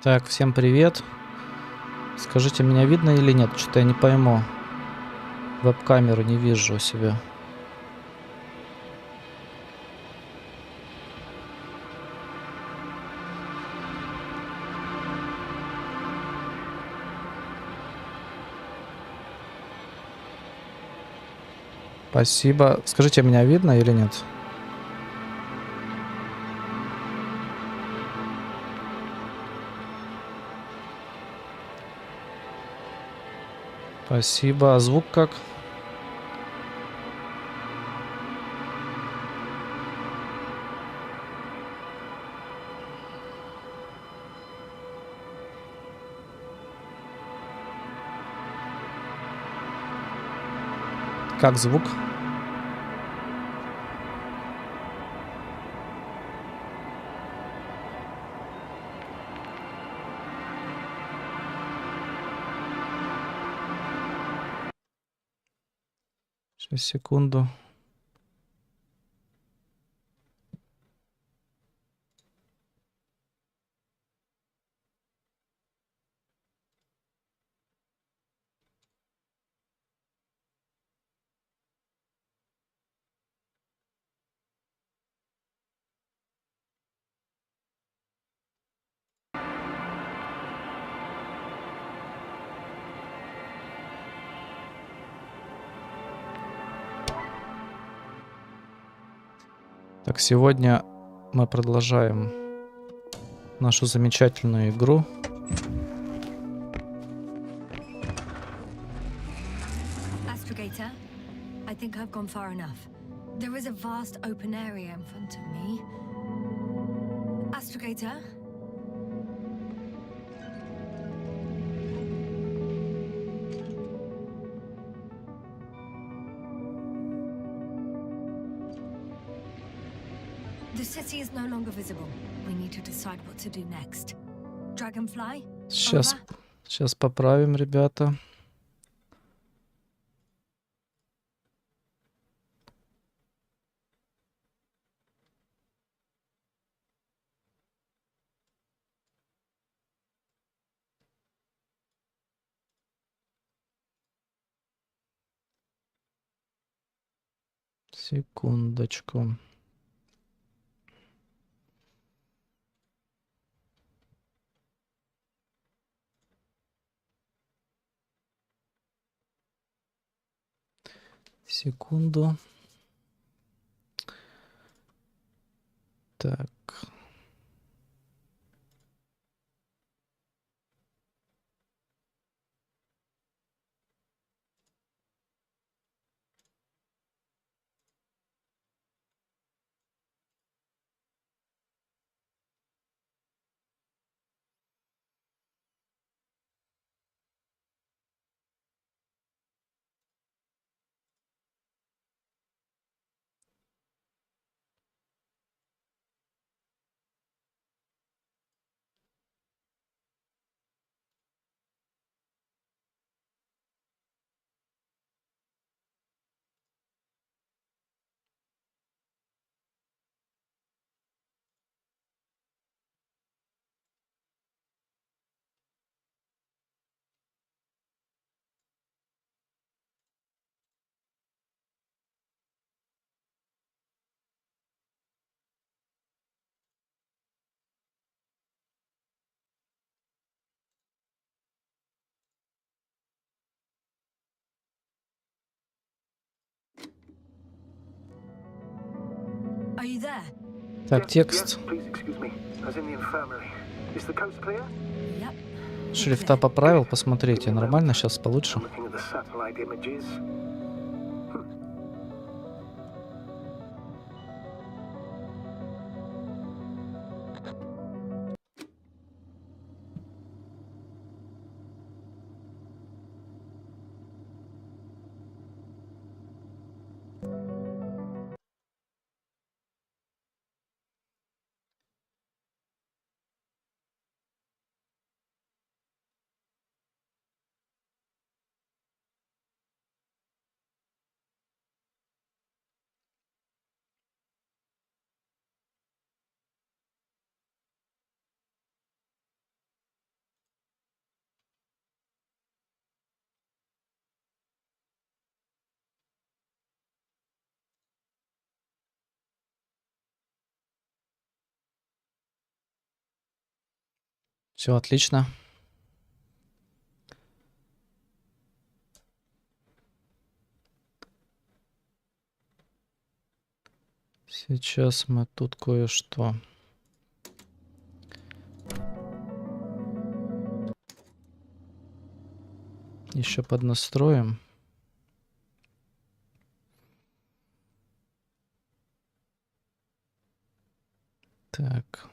Так, всем привет. Скажите, меня видно или нет? Что-то я не пойму. Веб-камеру не вижу у себя. Спасибо. Скажите, меня видно или нет? Спасибо. А звук как? Как звук? Сейчас, секунду. Так, сегодня мы продолжаем нашу замечательную игру. Astrogator, I think I've gone far enough. There is a vast open area in front of me. Astrogator. The city is no longer visible. We need to decide what to do next. Dragonfly? Over. Сейчас поправим, ребята. Секундочку. Секунду. Так. Are you there? Так, текст. Yep. Шрифта поправил, посмотрите, нормально сейчас получше. Все отлично. Сейчас мы тут кое-что. Еще поднастроим. Так.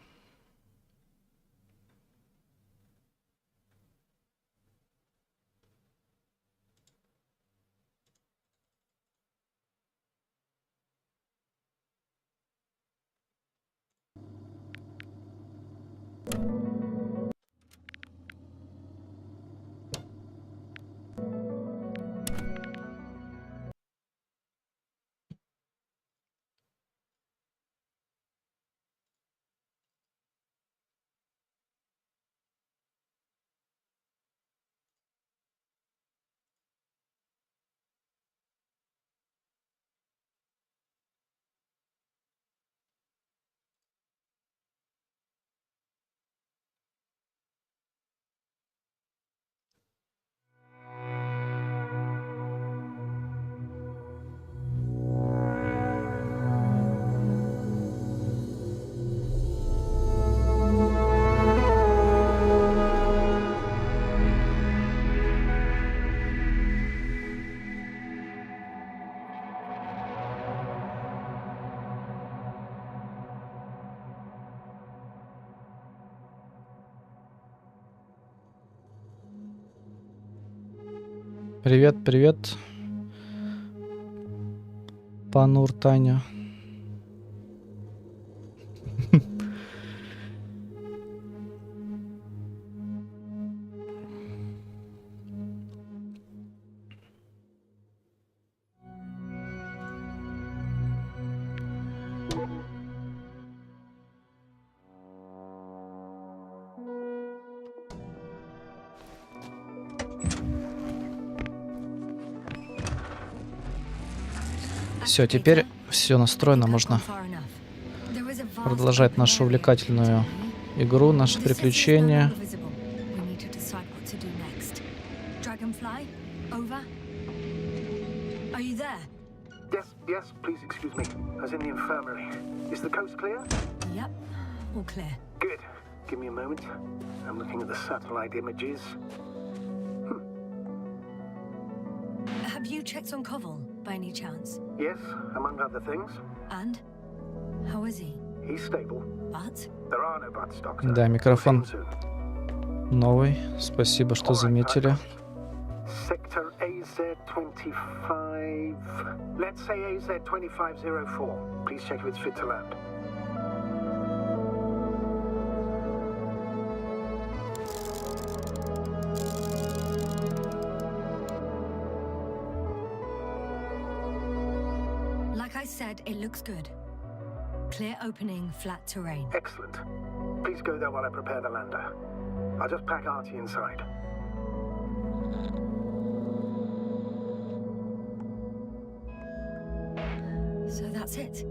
Привет, привет. Панур Таня. Все, теперь все настроено, можно продолжать нашу увлекательную игру, наше приключение. Yes, please excuse me. I was in the infirmary. Is the coast clear? Yep, all clear. Good. Give me a moment. I'm looking at the satellite images. Have you checked on Koval by any chance? Yes, among other things. And? How is he? He's stable. But? There are no buts, Doctor. Да, микрофон Soon. новый. Спасибо, что заметили. Sector AZ-25. Let's say AZ-2504. Please check if it's fit to land. Like I said, it looks good. Clear opening, flat terrain. Excellent. Please go there while I prepare the lander. I'll just pack Artie inside. So that's it.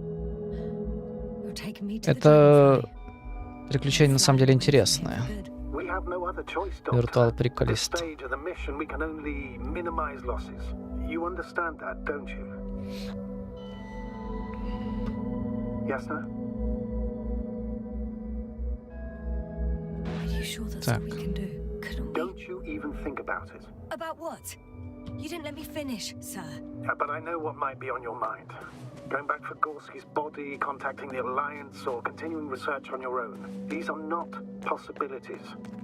You're taking me to the Это dragonfly. приключение на самом деле интересное. We have no other choice, Doctor. Виртуал-приколист. At this stage of the mission, we can only minimize losses. You understand that, don't you? Ясна? Are you sure that's Так. all we can do? Couldn't we? Don't you even think about it. About what? You didn't let me finish, sir. But I know what might be on your mind. Going back for Gorski's body, contacting the Alliance, or continuing research on your own. These are not possibilities.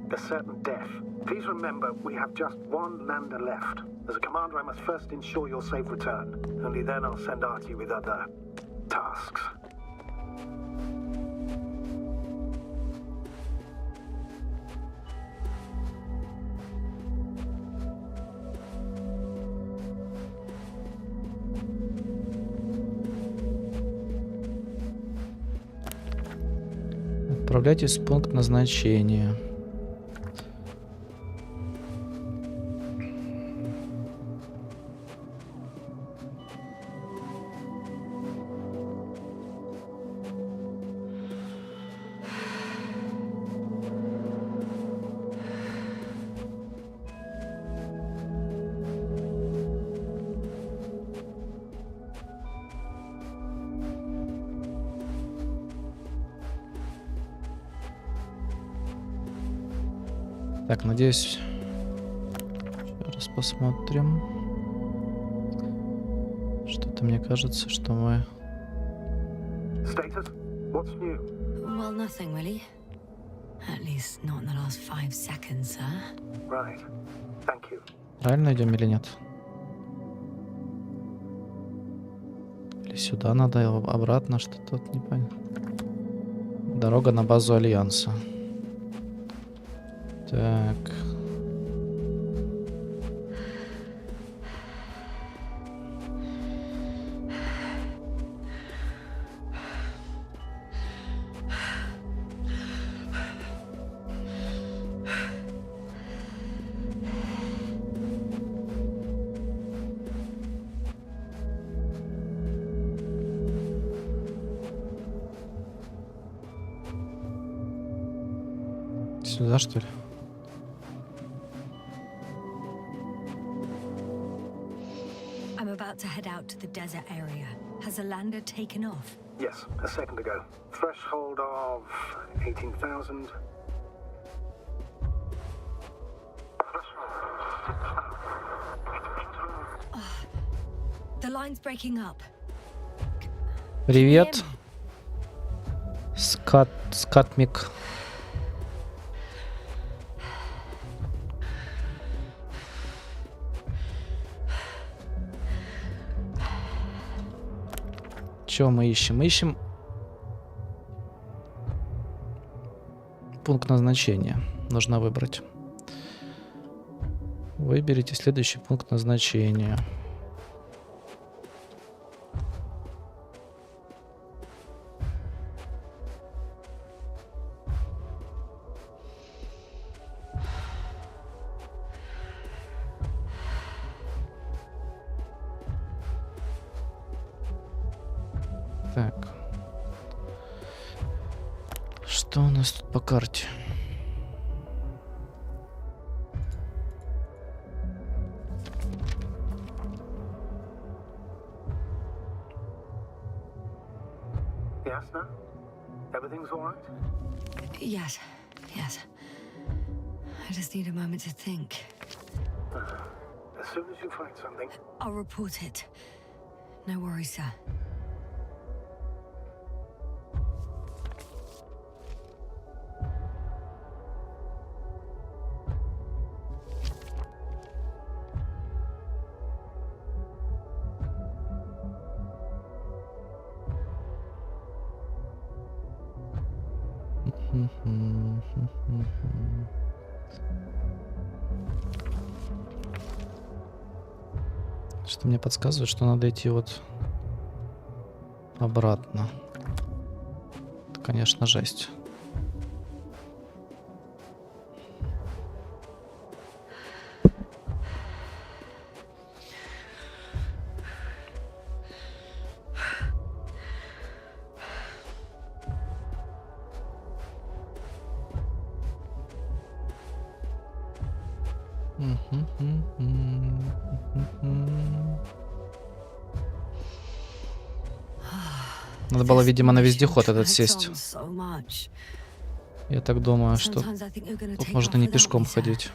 They're certain death. Please remember, we have just one lander left. As a commander, I must first ensure your safe return. Only then I'll send Artie with other tasks. Отправляйтесь в пункт назначения. Так, надеюсь, сейчас посмотрим. Что-то мне кажется, что мы... Status? What's new? Well, nothing really. At least not in the last 5 seconds, sir. Right. Thank you. Правильно идем или нет? Или сюда надо, обратно, что-то тут не понятно. Дорога на базу Альянса. Так. Сюда, что ли? I'm about to head out to the desert area. Has the lander taken off? Yes, a second ago. Threshold of 18,000. The line's breaking up. Привет. Скатмик. Чего мы ищем? Мы ищем пункт назначения. Нужно выбрать. Выберите следующий пункт назначения. Так. Что у нас тут по карте? Ясна? Everything's all right? Yes, yes. I just need a moment to think. As soon as you find something... I'll report it. No worries, sir. Что мне подсказывает, что надо идти вот обратно. Это, конечно, жесть. Надо было, видимо, на вездеход этот сесть. Я так думаю, что тут можно не пешком ходить.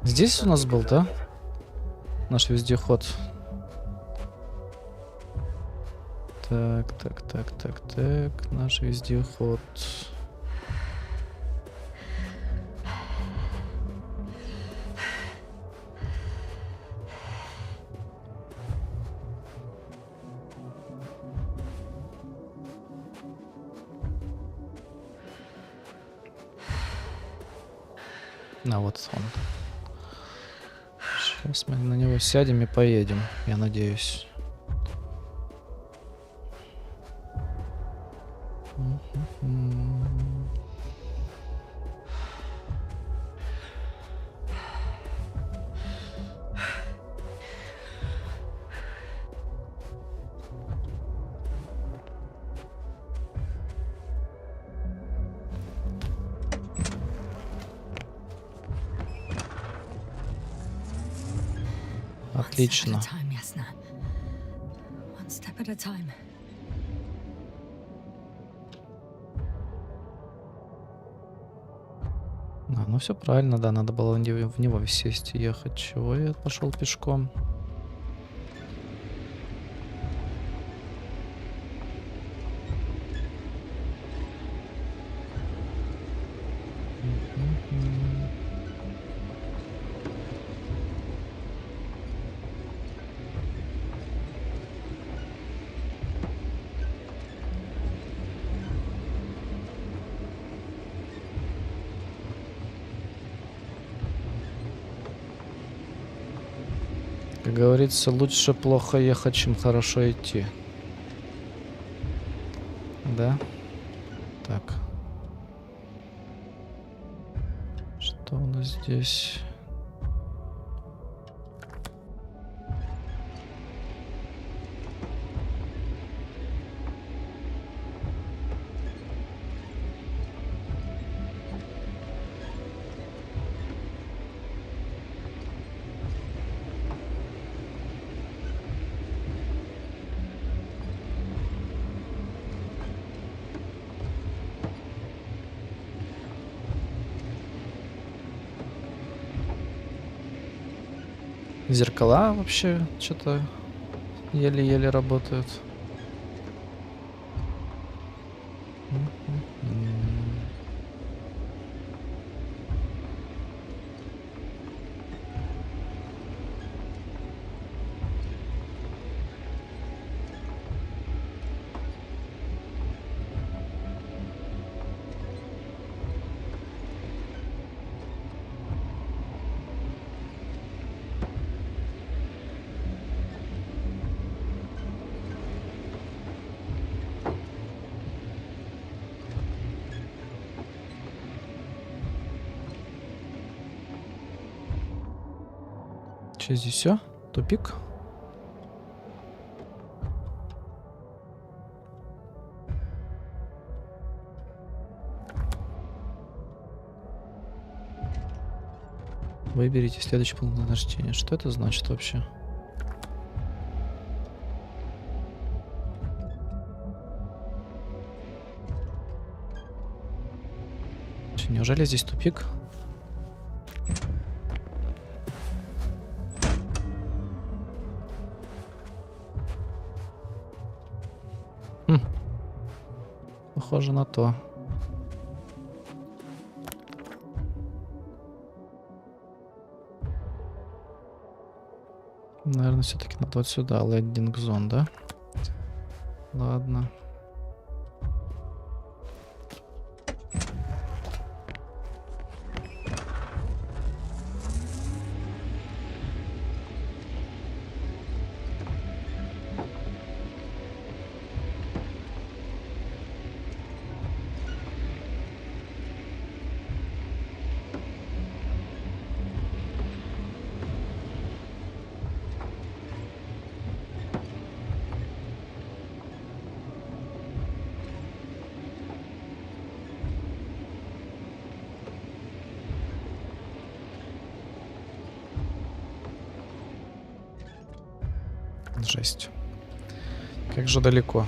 Здесь у нас был, да? Наш вездеход. Так. Наш вездеход. Вот он. Сейчас мы на него сядем и поедем, я надеюсь. Отлично. Ну все правильно, да, надо было в него сесть и ехать. Чего я пошел пешком? Как говорится, лучше плохо ехать, чем хорошо идти. Да? Так. Что у нас здесь? Зеркала вообще что-то еле-еле работают. Что здесь все? Тупик? Выберите следующий пункт назначения. Что это значит вообще? Че, неужели здесь тупик? Похоже на то. Наверное, все-таки надо вот сюда, лендинг зон, да? Ладно. Жесть. Как же далеко.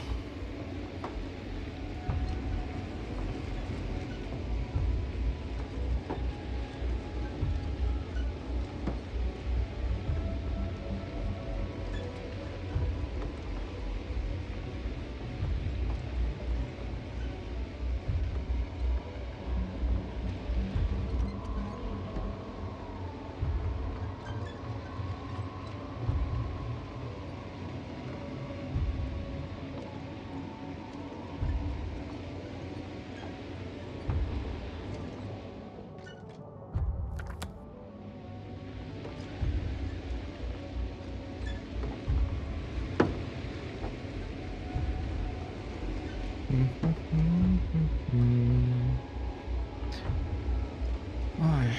Ой.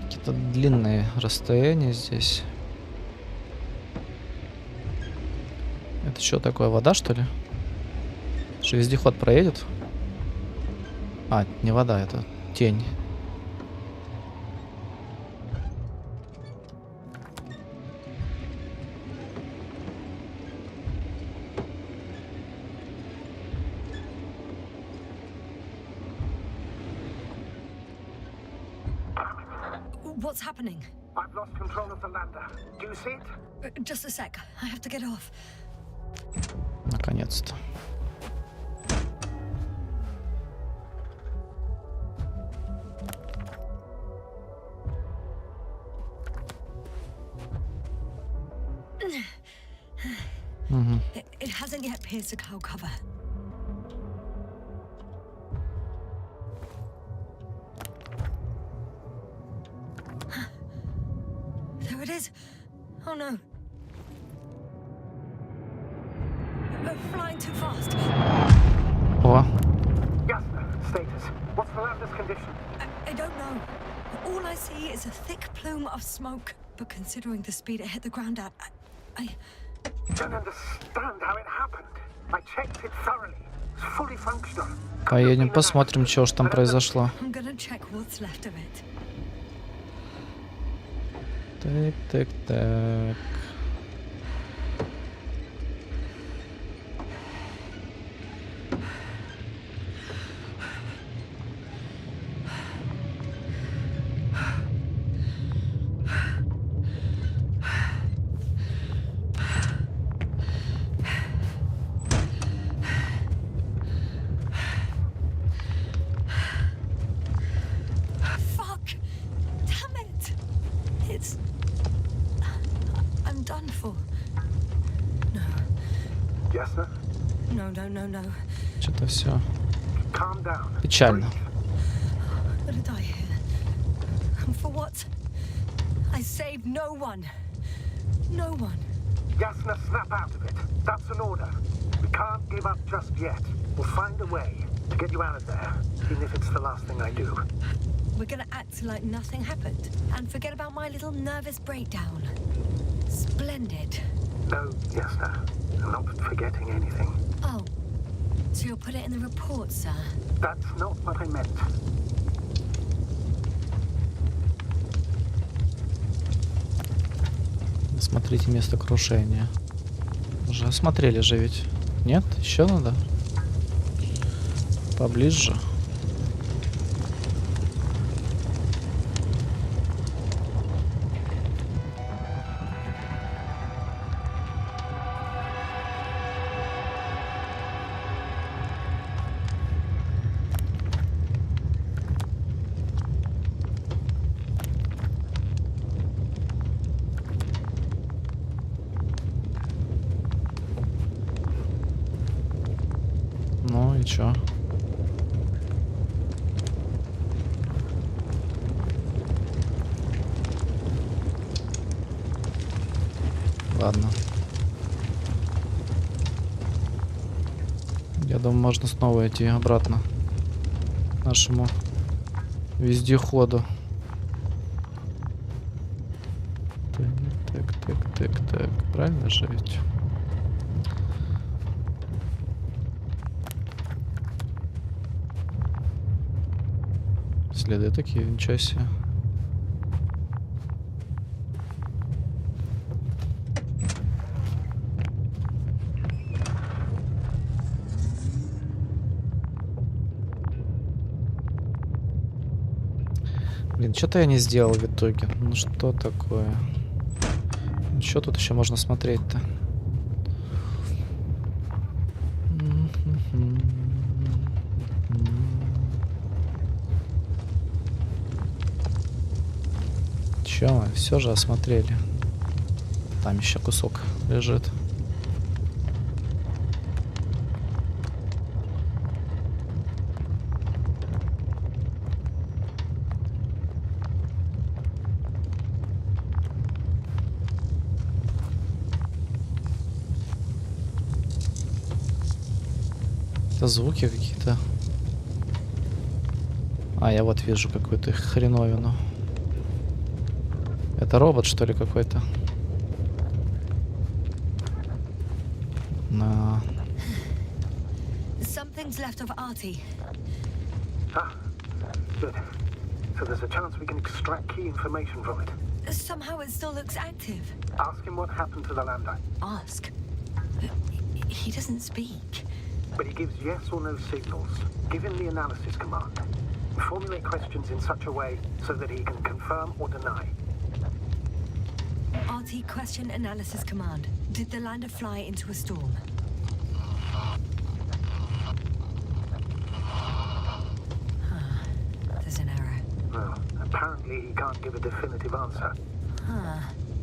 Какие-то длинные расстояния здесь. Это что такое, вода, что ли? Что, вездеход проедет? А, не вода, это тень. What's happening? I've lost control of the lander. Do you see it? Just a sec. I have to get off. Наконец-то. It hasn't yet pierced the cloud cover. There it is. Oh no. We're flying too fast. О, Yasna, status. What's the lander's condition? I don't know. All I see is a thick plume of smoke. But considering the speed it hit the ground at, I Don't understand how it happened. I checked it thoroughly. It's fully functional. поедем посмотрим, что ж там произошло. I'm gonna check what's left of it. Так, так, так. Fuck! Damn it! It's... I'm done for. No. Yasna, No. Что-то все calm down. печально. I'm gonna die here. And for what? I saved no one. No one. Yasna, snap out of it. That's an order. We can't give up just yet. We'll find a way to get you out of there, even if it's the last thing I do. We're gonna act like nothing happened and forget about my little nervous breakdown. Splendid. No, Yasna, I'm not forgetting anything. Oh, so you'll put it in the report, sir? That's not what I meant. Смотрите место крушения. Уже осмотрели же ведь. Нет? Еще надо? Поближе. Ну и чё? Ладно. Я думаю, можно снова идти обратно к нашему вездеходу. Так. Правильно же ведь? Следы такие, ничего себе. Блин, что-то я не сделал в итоге. Ну что такое? Что тут еще можно смотреть-то? Че мы все же осмотрели. Там еще кусок лежит. Это звуки какие-то. А, я вот вижу какую-то хреновину. Это робот, что ли, какой-то? На. Something's left of Artie. Ah, good. So there's a chance we can extract key information from it. Somehow it still looks active. Ask him what happened to the lander. Ask. He doesn't speak. But he gives yes or no signals. Give him the analysis command. Formulate questions in such a way so that he can confirm or deny. RT question analysis command. Did the lander fly into a storm? There's an error. Well, apparently he can't give a definitive answer.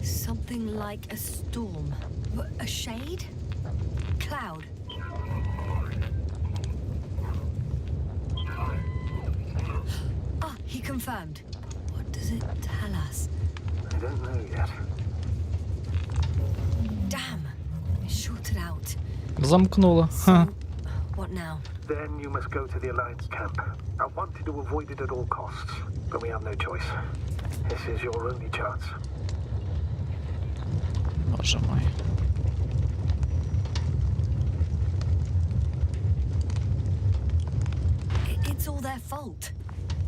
Something like a storm. A shade? Cloud. He confirmed. What does it tell us? I don't know yet. Замкнула. Ха. What now? Then you must go to the Alliance camp. I wanted to avoid it at all costs, but we have no choice. This is your only chance. Боже мой. It's all their fault.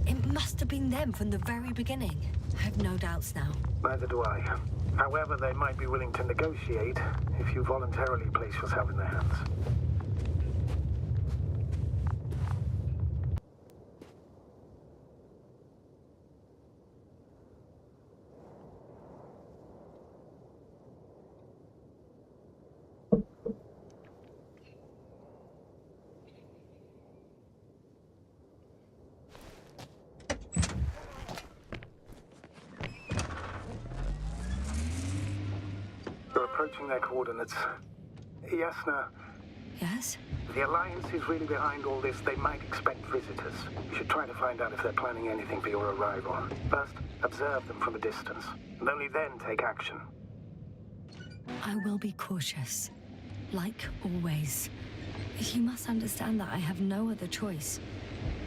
It must have been them from the very beginning. I have no doubts now. Neither do I. However, they might be willing to negotiate if you voluntarily place yourself in their hands. You're approaching their coordinates. Yasna, Yes? the Alliance is really behind all this. They might expect visitors. You should try to find out if they're planning anything for your arrival. First, observe them from a distance, and only then take action. I will be cautious. Like always. You must understand that I have no other choice.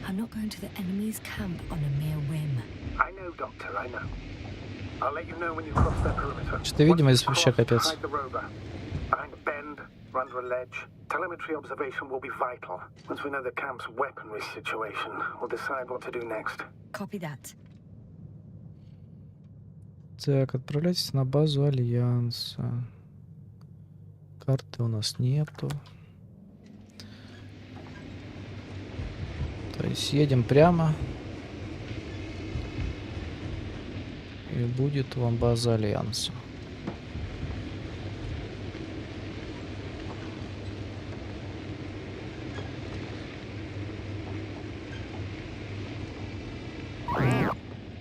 I'm not going to the enemy's camp on a mere whim. I know, Doctor, I know. I'll let you know when you cross their perimeter. Что-то видимость Once вообще you cross, капец. hide the rover. Behind a bend, or under a ledge. Telemetry observation will be vital. Once we know the camp's weaponry situation, we'll decide what to do next. Copy that. Так, отправляйтесь на базу Альянса. Карты у нас нету. То есть едем прямо. И будет вам база Альянса.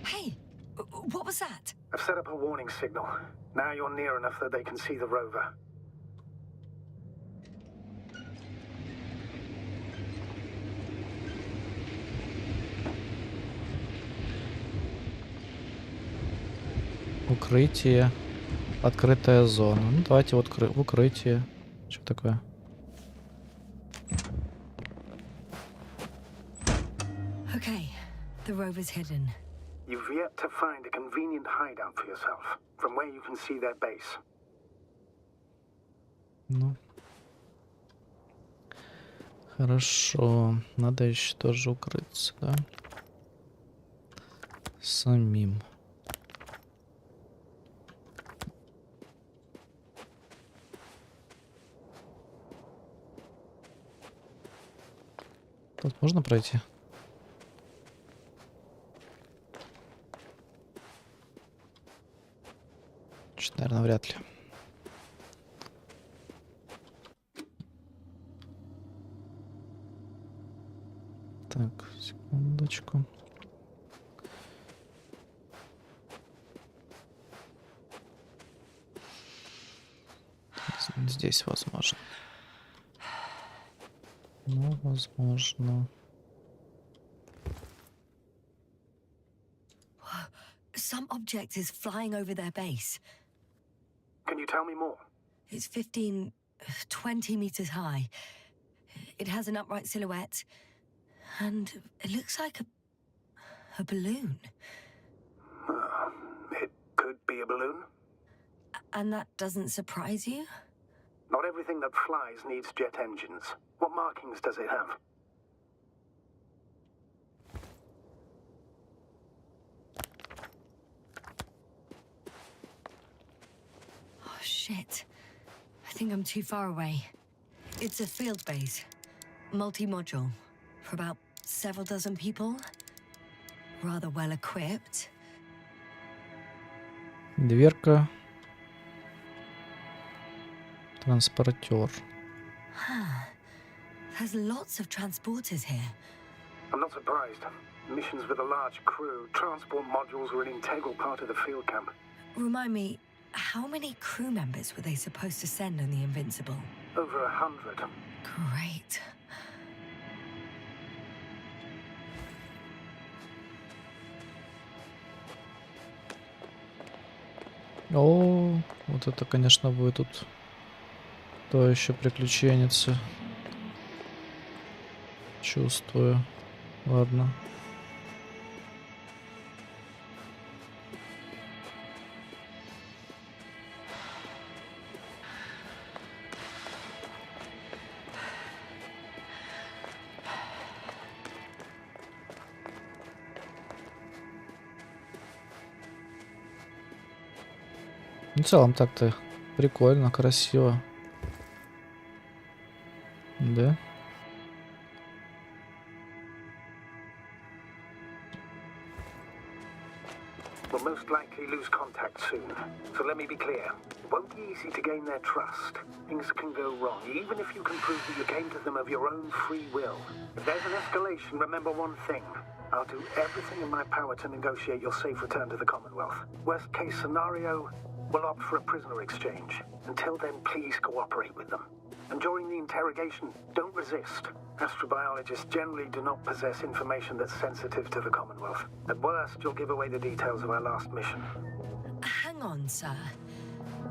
Hey! What was that? I've set up a warning signal. Now you're near enough that they can see the rover. Укрытие. Открытая зона. Ну, давайте вот в укрытие. Что такое? Okay, the rover's hidden. You've yet to find a convenient hideout for yourself, from where you can see their base. Ну. Хорошо. Надо еще тоже укрыться, да? Самим. Тут можно пройти? Что-то, наверное, вряд ли. Так, секундочку. Здесь возможно. Ну, возможно. Some object is flying over their base. Can you tell me more? It's 15, 20 meters high. It has an upright silhouette. And it looks like a balloon. It could be a balloon. And that doesn't surprise you? Not everything that flies needs jet engines. What markings does it have? Oh, shit. I think I'm too far away. It's a field base. Multi-module. For about several dozen people. Rather well equipped. Дверка. Транспортер. There's lots of transporters here. I'm not surprised. Missions with a large crew, transport modules were an integral part of the field camp. Remind me, how many crew members were they supposed to send on the Invincible? Over 100. Great. О, вот это, конечно, будет тут То еще приключенница. Чувствую. Ладно. В целом так-то прикольно, красиво. Да? We'll most likely lose contact soon. So let me be clear. It won't be easy to gain their trust. Things can go wrong, even if you can prove that you came to them of your own free will. If there's an escalation, remember one thing. I'll do everything in my power to negotiate your safe return to the Commonwealth. Worst case scenario, we'll opt for a prisoner exchange. Until then, please cooperate with them. And during the interrogation, don't resist. Astrobiologists generally do not possess information that's sensitive to the Commonwealth. At worst, you'll give away the details of our last mission. Hang on, sir.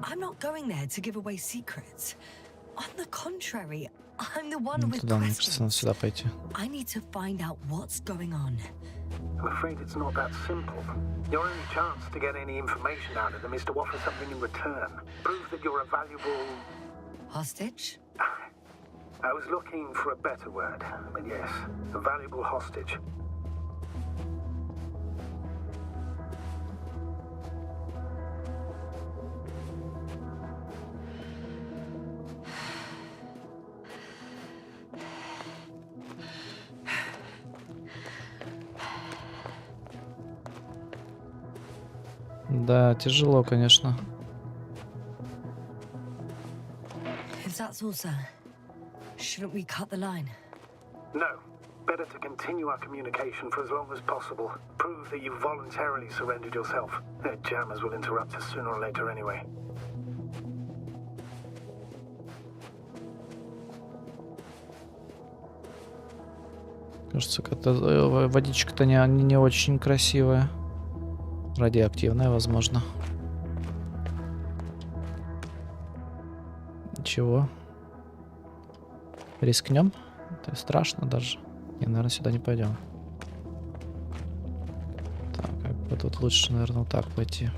I'm not going there to give away secrets. On the contrary, I'm the one with Туда, мне кажется, надо questions. сюда пойти. I need to find out what's going on. I'm afraid it's not that simple. Your only chance to get any information out of them is to offer something in return. Prove that you're a valuable... Hostage? I was looking for a better word, but yes, a valuable hostage. Да, тяжело, конечно. If that's all, sir, shouldn't we cut the line? No. Better to continue our communication for as long as possible. Prove that you voluntarily surrendered yourself. Their jammers will interrupt us sooner or later anyway. Кажется, как-то водичка-то не очень красивая. Радиоактивная, возможно. Ничего. Рискнем? Это страшно даже. Не, наверное, сюда не пойдем. Так, как бы тут лучше, наверное, вот так пойти.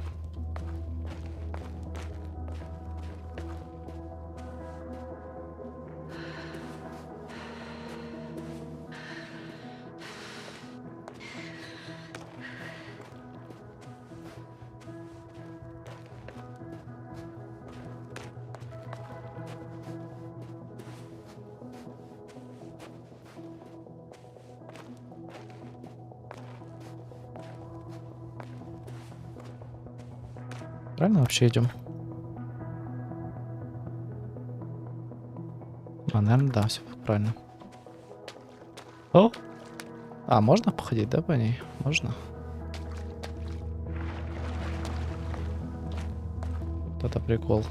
Правильно вообще идем? А, наверное, да, все правильно. О! А, можно походить, да, по ней? Можно. Вот это прикол.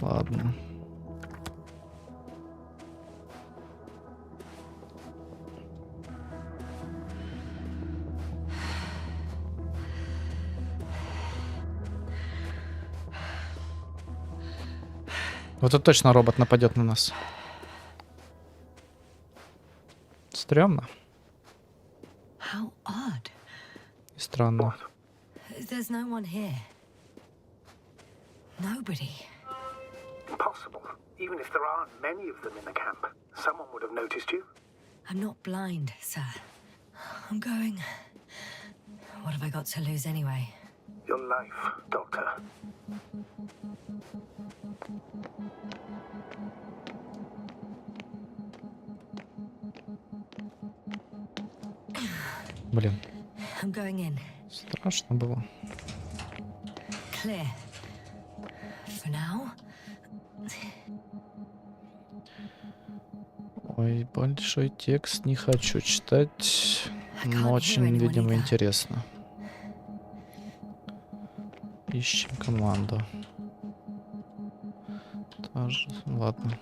Ладно. Вот это точно робот нападет на нас. Стрёмно. How odd. И странно. There's no one here. Nobody. Impossible. Even if there aren't many of them in the camp, someone would have noticed you. I'm not blind, sir. I'm going. What have I got to lose anyway? Your life, Doctor. Блин, I'm going in. страшно было. Clear. For now. Ой, большой текст не хочу читать, но очень, видимо, интересно. Ищем команду. Тоже, ладно.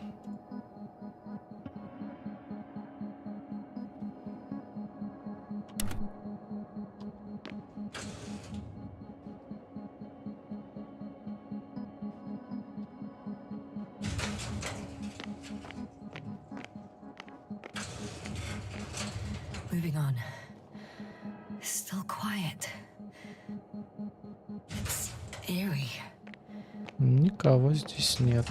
moving on. Still quiet. It's eerie. Никого здесь нет.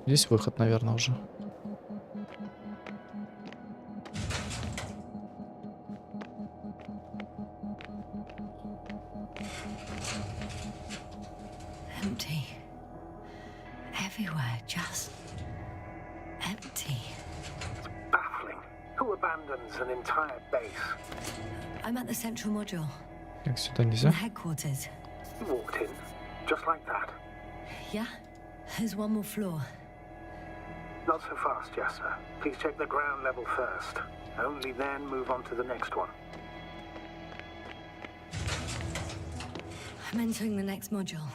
Здесь выход, наверное, уже. Empty. Everywhere, just empty. Baffling. Who abandons an entire base? I'm at the central module. Как сюда In нельзя? headquarters. You walked in, just like that. Yeah? There's one more floor. Not so fast, Yasna. Please check the ground level first. Only then move on to the next one. I'm entering the next module.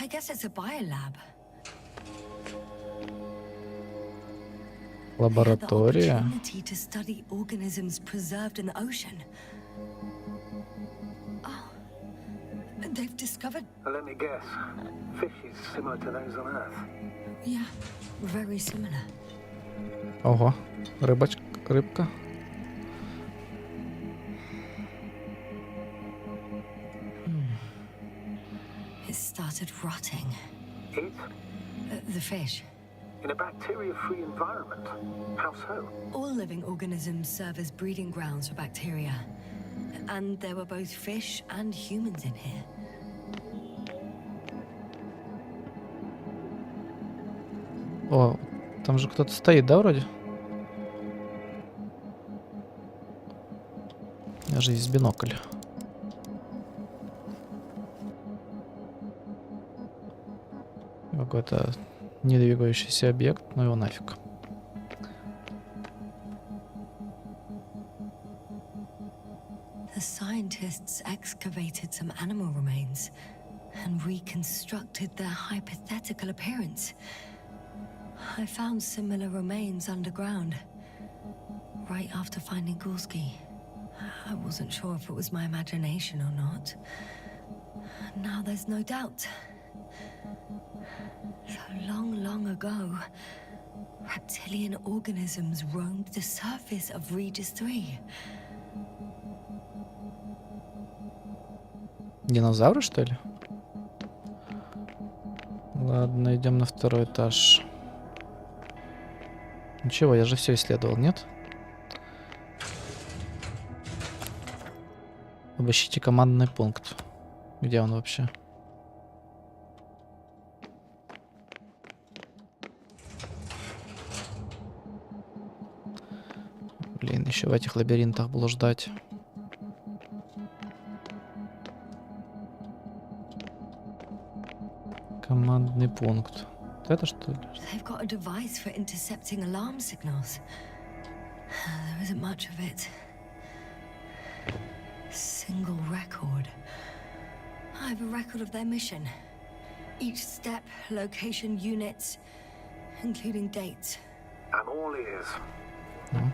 I guess it's a biolab. The Лаборатория. opportunity to study organisms preserved in the ocean. Oh, they've discovered. Let me guess. Fishes similar to those on Earth. Yeah, very similar. Ого, рыбка. It started rotting. It? The fish. In a bacteria-free environment. How so? All living organisms serve as breeding grounds for bacteria. And there were both fish and humans in here. О, там же кто-то стоит, да, вроде? У меня же есть бинокль. Какой-то недвигающийся объект, ну его нафиг. The scientists excavated some animal remains and reconstructed their hypothetical appearance. I found similar remains underground, right after finding Gorski. I wasn't sure if it was my imagination or not. Now there's no doubt. So long ago, reptilian organisms roamed the surface of Regis III. Динозавры, что ли? Ладно, идем на второй этаж. Ничего, я же все исследовал, нет? Обыщите командный пункт. Где он вообще? Блин, еще в этих лабиринтах блуждать. Командный пункт. Это что ли? They've got a device for intercepting alarm signals. There isn't much of it. Single record. I have a record of their mission. Each step, location, units, including dates. I'm all ears. Ну.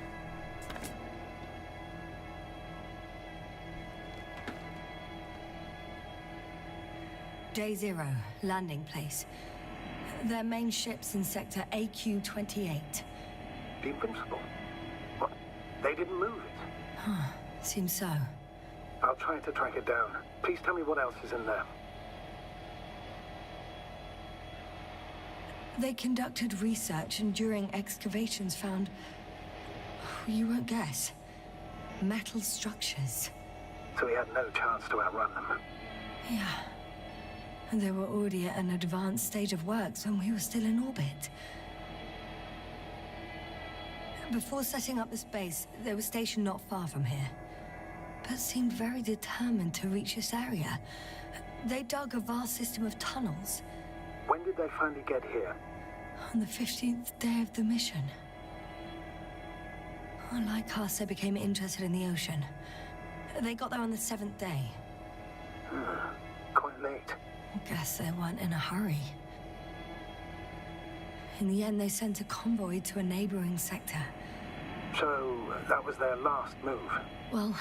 Day 0, landing place. Their main ship's in sector AQ-28. The Invincible? What? They didn't move it? Seems so. I'll try to track it down. Please tell me what else is in there. They conducted research and during excavations found, you won't guess, metal structures. So we had no chance to outrun them. Yeah. And they were already at an advanced stage of works when we were still in orbit. Before setting up this base, they were stationed not far from here, but seemed very determined to reach this area. They dug a vast system of tunnels. When did they finally get here? On the 15th day of the mission. Like us, they became interested in the ocean. They got there on the 7th day. Quite late. Guess they weren't in a hurry. In the end, they sent a convoy to a neighboring sector. So that was their last move. Well,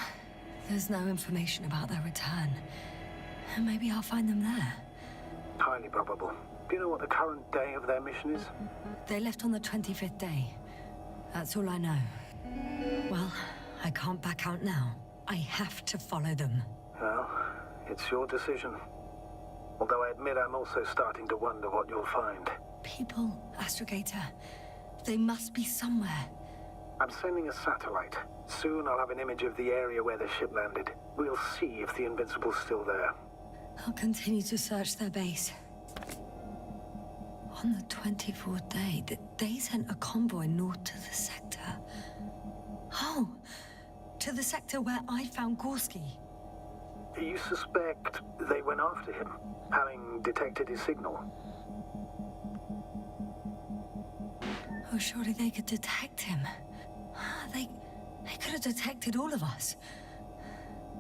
there's no information about their return. Maybe I'll find them there. Highly probable. Do you know what the current day of their mission is? They left on the 25th day. That's all I know. Well, I can't back out now. I have to follow them. Well, it's your decision. Although I admit I'm also starting to wonder what you'll find. People, Astrogator. They must be somewhere. I'm sending a satellite. Soon I'll have an image of the area where the ship landed. We'll see if the Invincible's still there. I'll continue to search their base. On the 24th day, they sent a convoy north to the sector. Oh, to the sector where I found Gorski. You suspect they went after him, having detected his signal? Oh, surely they could detect him. They could have detected all of us.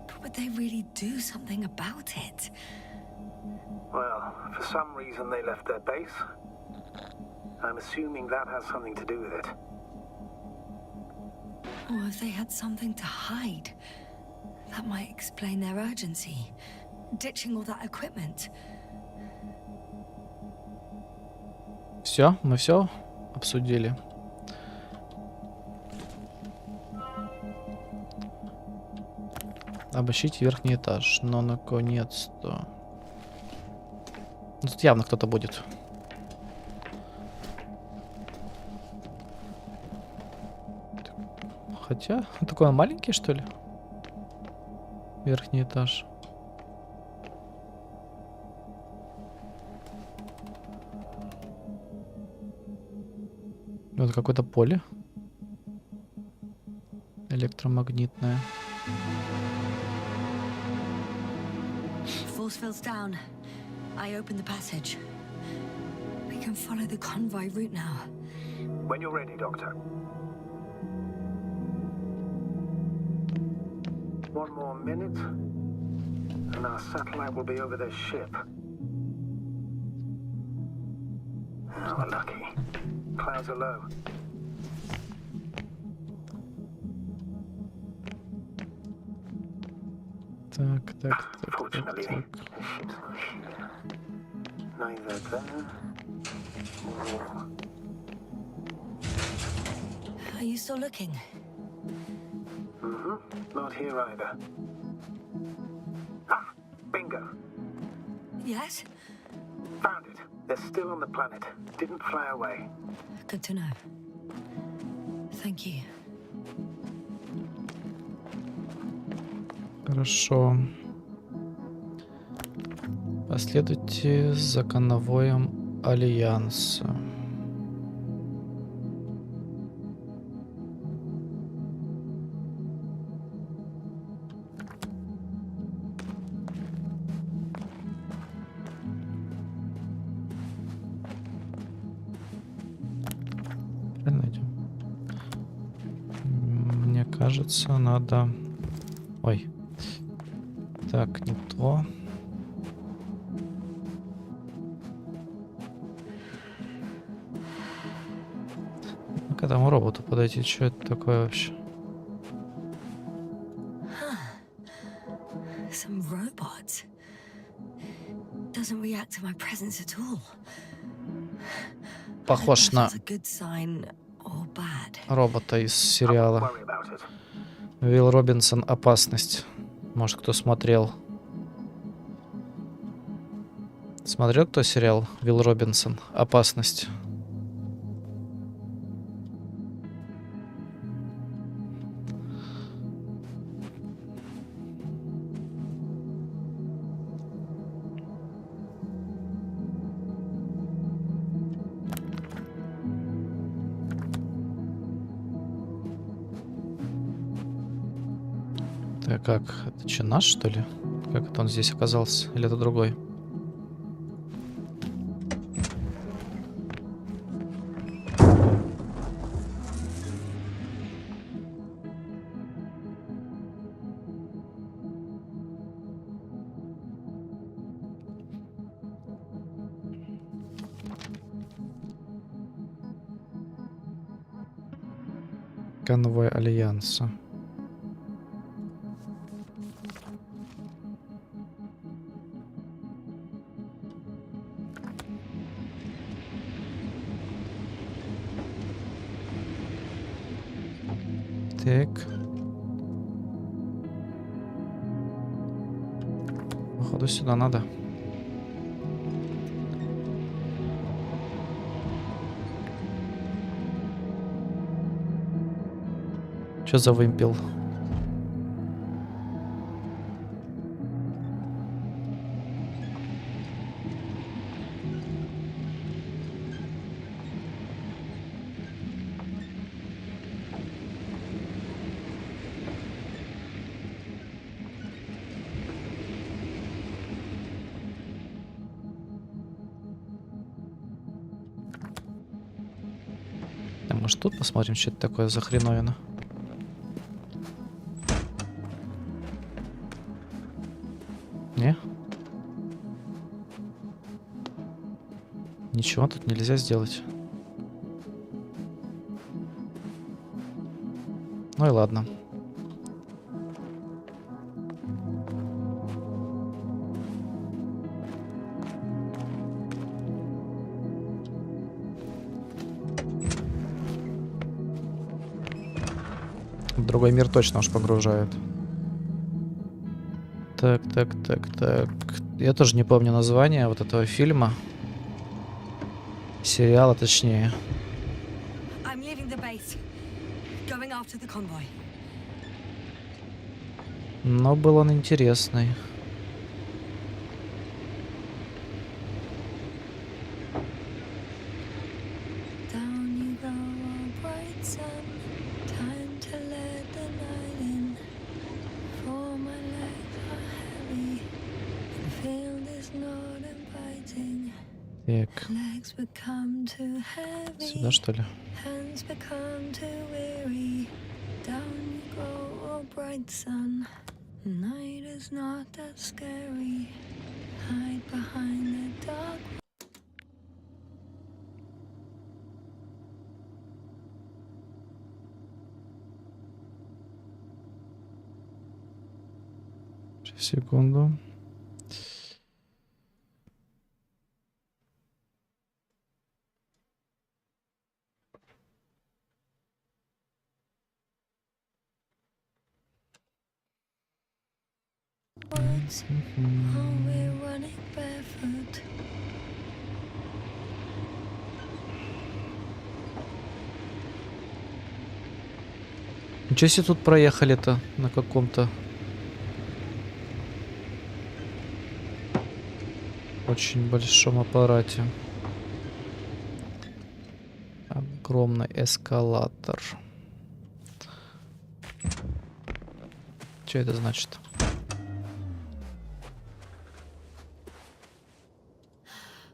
But would they really do something about it? Well, for some reason they left their base. I'm assuming that has something to do with it. Or if they had something to hide, that might explain their urgency, ditching all that equipment. Все, мы все обсудили. Обыщите верхний этаж. Но наконец-то. Тут явно кто-то будет. Хотя, такой он маленький, что ли? Верхний этаж. Вот какое-то поле. Электромагнитное. Force field's down. I opened the passage. We can follow the convoy route now. When you're ready, Doctor. One more minute, and our satellite will be over their ship. Oh, we're lucky. Clouds are low. Так. Fortunately, the ship's not here. Neither there or... Are you still looking? Not here either. Ah, bingo. Yes? Found it. They're still on the planet. Didn't fly away. Good to know. Thank you. Хорошо. Последуйте за конвоем Альянса. Правильно идем? Мне кажется, надо... Ой. Так, не то. К этому роботу подойти. Что это такое вообще? Some robot. Doesn't react to my presence at all. Похож на That's a good sign or bad. робота из сериала. Worry about it. Уилл Робинсон «Опасность». Может, кто смотрел? Смотрел кто сериал Уилл Робинсон «Опасность»? Так, как? Это че, наш, что ли? Как это он здесь оказался? Или это другой? Конвой Альянса. Так. Походу сюда надо. Что за вымпел? А может тут посмотрим, что это такое за хреновина? Не? Ничего тут нельзя сделать. Ну и ладно. Другой мир точно уж погружает. Так. Я тоже не помню название вот этого фильма. Сериала, точнее. Но был он интересный. Так. Сюда, что ли? Секунду. Ничего себе тут проехали-то на каком-то очень большом аппарате. Огромный эскалатор. Что это значит?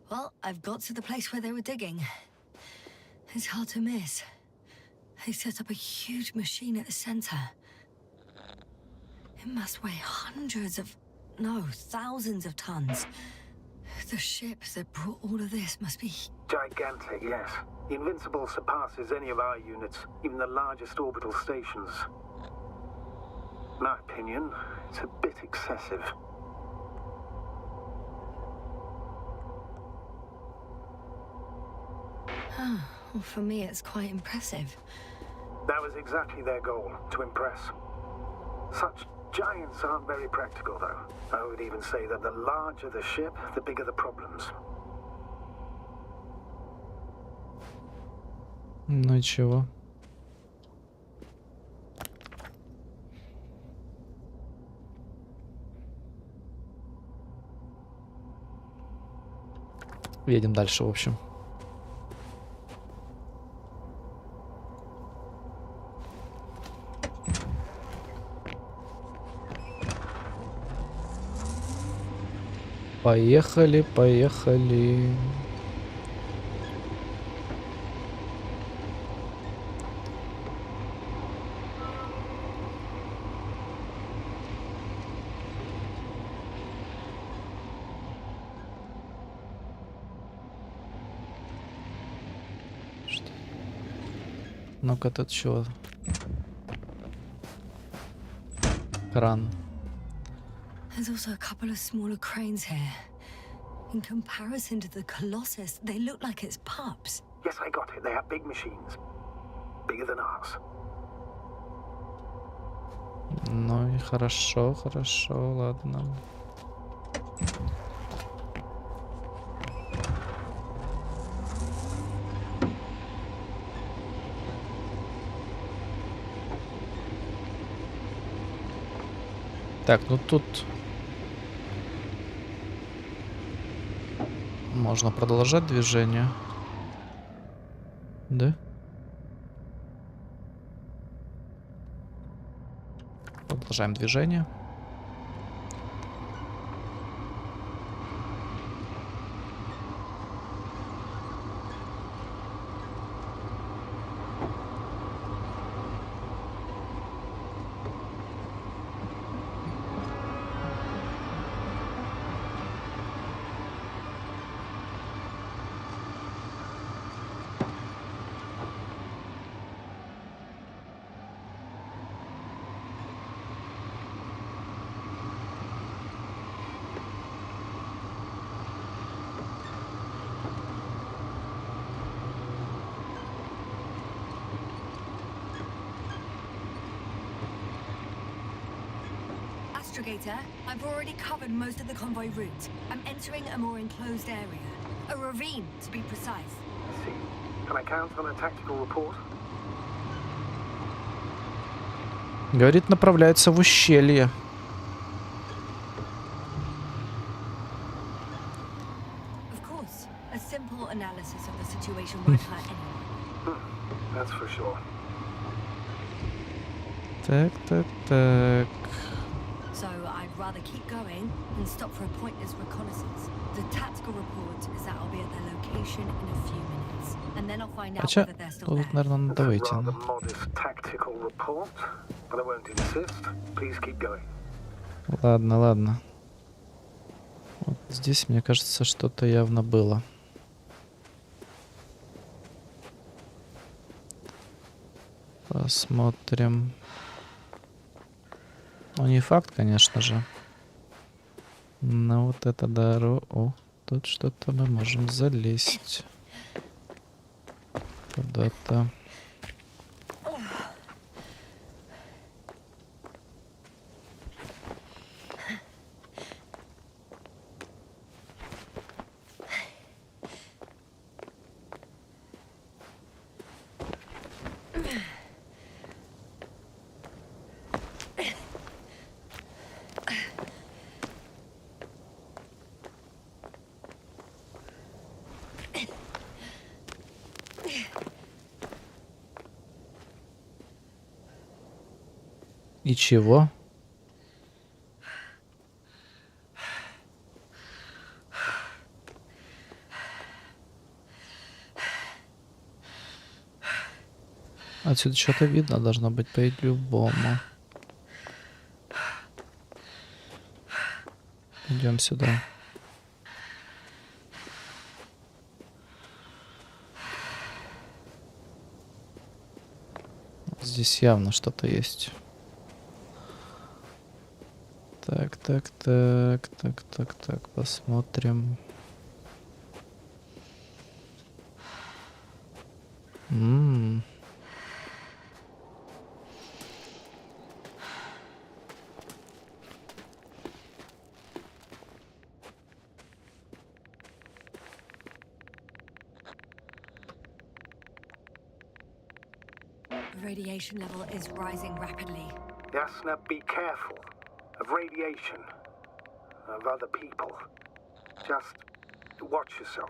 Well, I've got to the place where they were digging. It's hard to miss. They set up a huge machine at the center. It must weigh thousands of tons. The ship that brought all of this must be Gigantic, yes. The Invincible surpasses any of our units, even the largest orbital stations. In my opinion, it's a bit excessive. Well, for me, it's quite impressive. That was exactly their goal, to impress. Such giants aren't very practical, though. I would even say that the larger the ship, the bigger the problems. Ну и чего? Едем дальше, в общем. Поехали, поехали. Ну-ка, тут чего? Кран. There's also a couple of smaller cranes here. In comparison to the Colossus, they look like it's pups. Yes, I got it. They have big machines. Bigger than ours. Ну и хорошо, хорошо, ладно. Так, ну тут можно продолжать движение. Да? Продолжаем движение. I've already covered most of the convoy route. I'm entering a more enclosed area. A ravine, to be precise. I see. Can I count on a tactical report? Говорит, направляется в ущелье. Of course. A simple analysis of the situation won't hurt anyone. That's for sure. Так, так, так. So I'd rather keep going and stop for a pointless reconnaissance. The tactical report is that I'll be at their location in a few minutes, and then I'll find out Хотя, whether they're still тут, there. наверное, надо That's a выйти. rather modest tactical report, but I won't insist. Please keep going. Ладно, ладно. Вот здесь, мне кажется, что-то явно было. Посмотрим. Ну, не факт, конечно же. Но вот это дорога... О, тут что-то мы можем залезть. Куда-то. И чего? Отсюда что-то видно должно быть по-любому. Идем сюда. Здесь явно что-то есть. Так, так, так, так, так, так, посмотрим. The radiation level is rising rapidly. Yasna, be careful of radiation, of other people. Just watch yourself.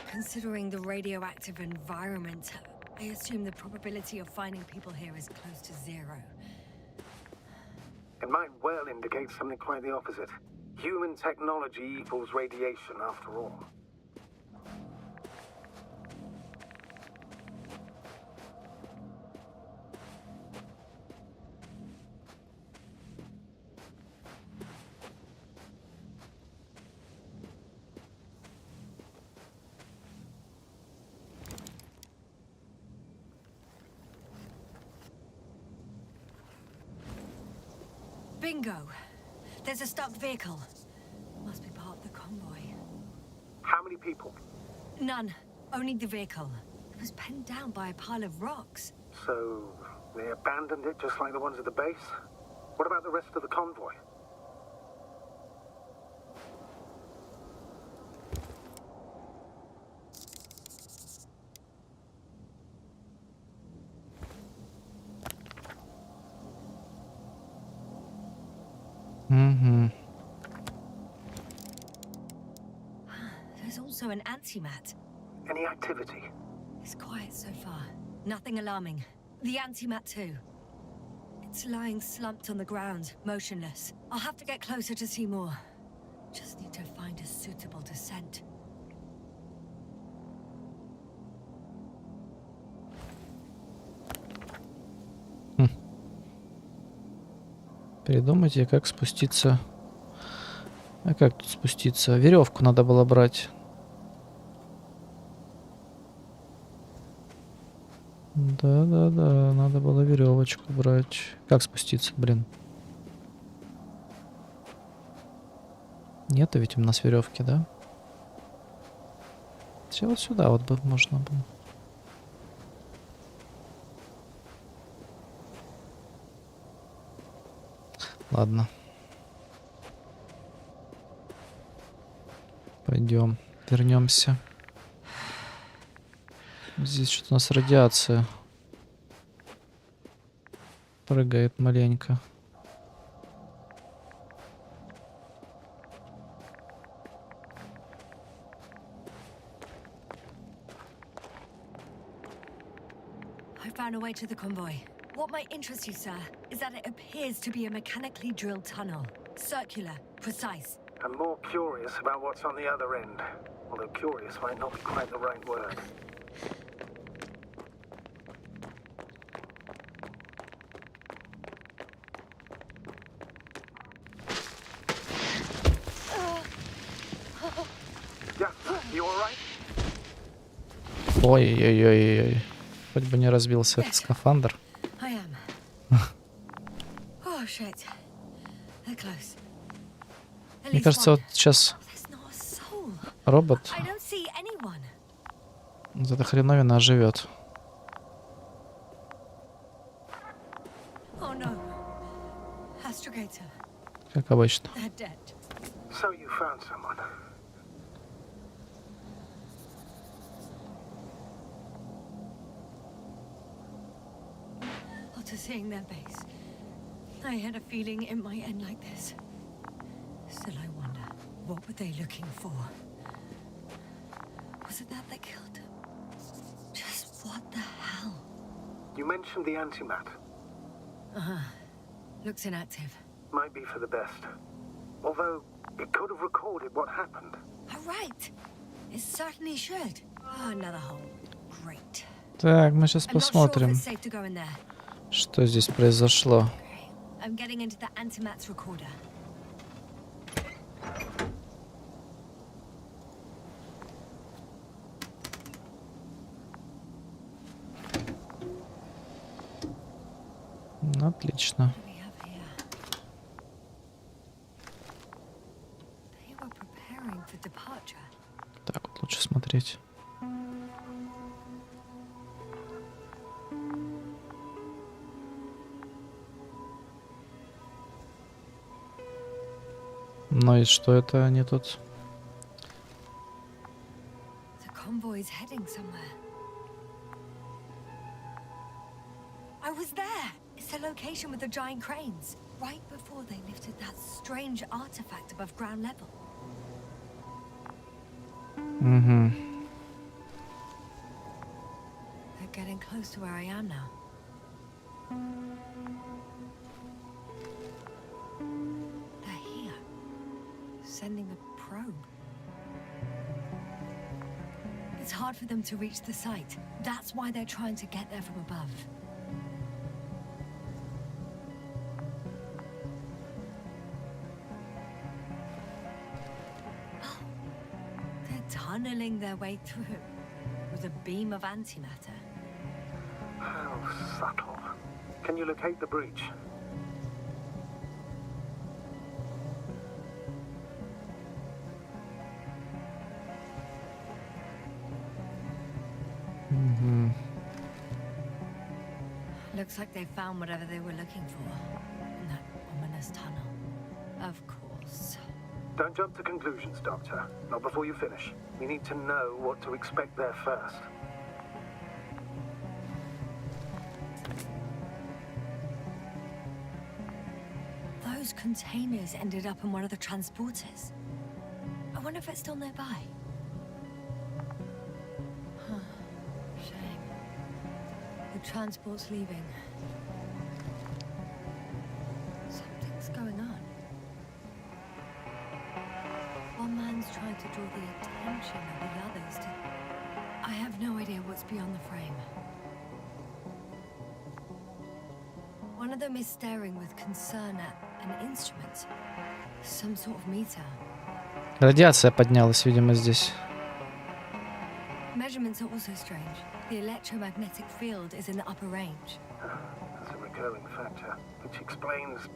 Considering the radioactive environment, I assume the probability of finding people here is close to zero. It might well indicate something quite the opposite. Human technology equals radiation, after all. Bingo! There's a stuck vehicle. Must be part of the convoy. How many people? None. Only the vehicle. It was penned down by a pile of rocks. So, they abandoned it just like the ones at the base? What about the rest of the convoy? Угу. There's also an antimat. Any activity? It's quiet so far. Nothing alarming. The antimat too. It's lying slumped on the ground, motionless. I'll have to get closer to see more. Just need to find a suitable descent. Придумайте, как спуститься. А как тут спуститься? Веревку надо было брать. Да, надо было веревочку брать. Как спуститься, блин? Нету ведь у нас веревки, да? Все вот сюда вот бы можно было. Ладно. Пойдем, вернемся. Здесь что-то у нас радиация прыгает маленько. I found a way to the convoy. What might interest you, sir, is that it appears to be a mechanically drilled tunnel. Circular, precise. I'm more curious about what's on the other end. Although curious might not be quite the right word. Ясна, you alright? Ой-ой-ой-ой. Хоть бы не разбился этот скафандр. I am. Oh shit. They're close. At Мне least кажется, one. вот сейчас There's not a soul. робот I don't see anyone. вот эта хреновина оживет. Oh no. Astrogator. Как обычно. They're dead. So you found someone. After seeing their base, I had a feeling it might end like this. Still, I wonder, what were they looking for? Was it that that killed them? Just what the hell? You mentioned the antimat. Uh-huh. Looks inactive. Might be for the best. Although, it could have recorded what happened. Oh, right. It certainly should. Oh, another hole. Great. Так, мы сейчас I'm not sure if посмотрим, it's safe to go in there. что здесь произошло. Okay. I'm getting into the antimat's recorder. Отлично. What do we have here? They were preparing for departure. Так вот лучше смотреть. Ну и что это они тут? The convoy is heading somewhere. I was there. It's the location with the giant cranes. Right before they lifted that strange artifact above ground level. Угу. They're getting close to where I am now. They're here. Sending a probe. It's hard for them to reach the site. That's why they're trying to get there from above. Oh, they're tunneling their way through with a beam of antimatter. How subtle. Can you locate the breach? Looks like they found whatever they were looking for in that ominous tunnel. Of course. Don't jump to conclusions, Doctor. Not before you finish. We need to know what to expect there first. Those containers ended up in one of the transporters. I wonder if it's still nearby. Huh. Shame. The transport's leaving. Something's going on. One man's trying to draw the attention of the others to... I have no idea what's beyond the frame. One of them is staring with concern at an instrument. Some sort of meter. Радиация поднялась, видимо, здесь. Measurements are also strange. The electromagnetic field is in the upper range. That's a recurring factor, which explains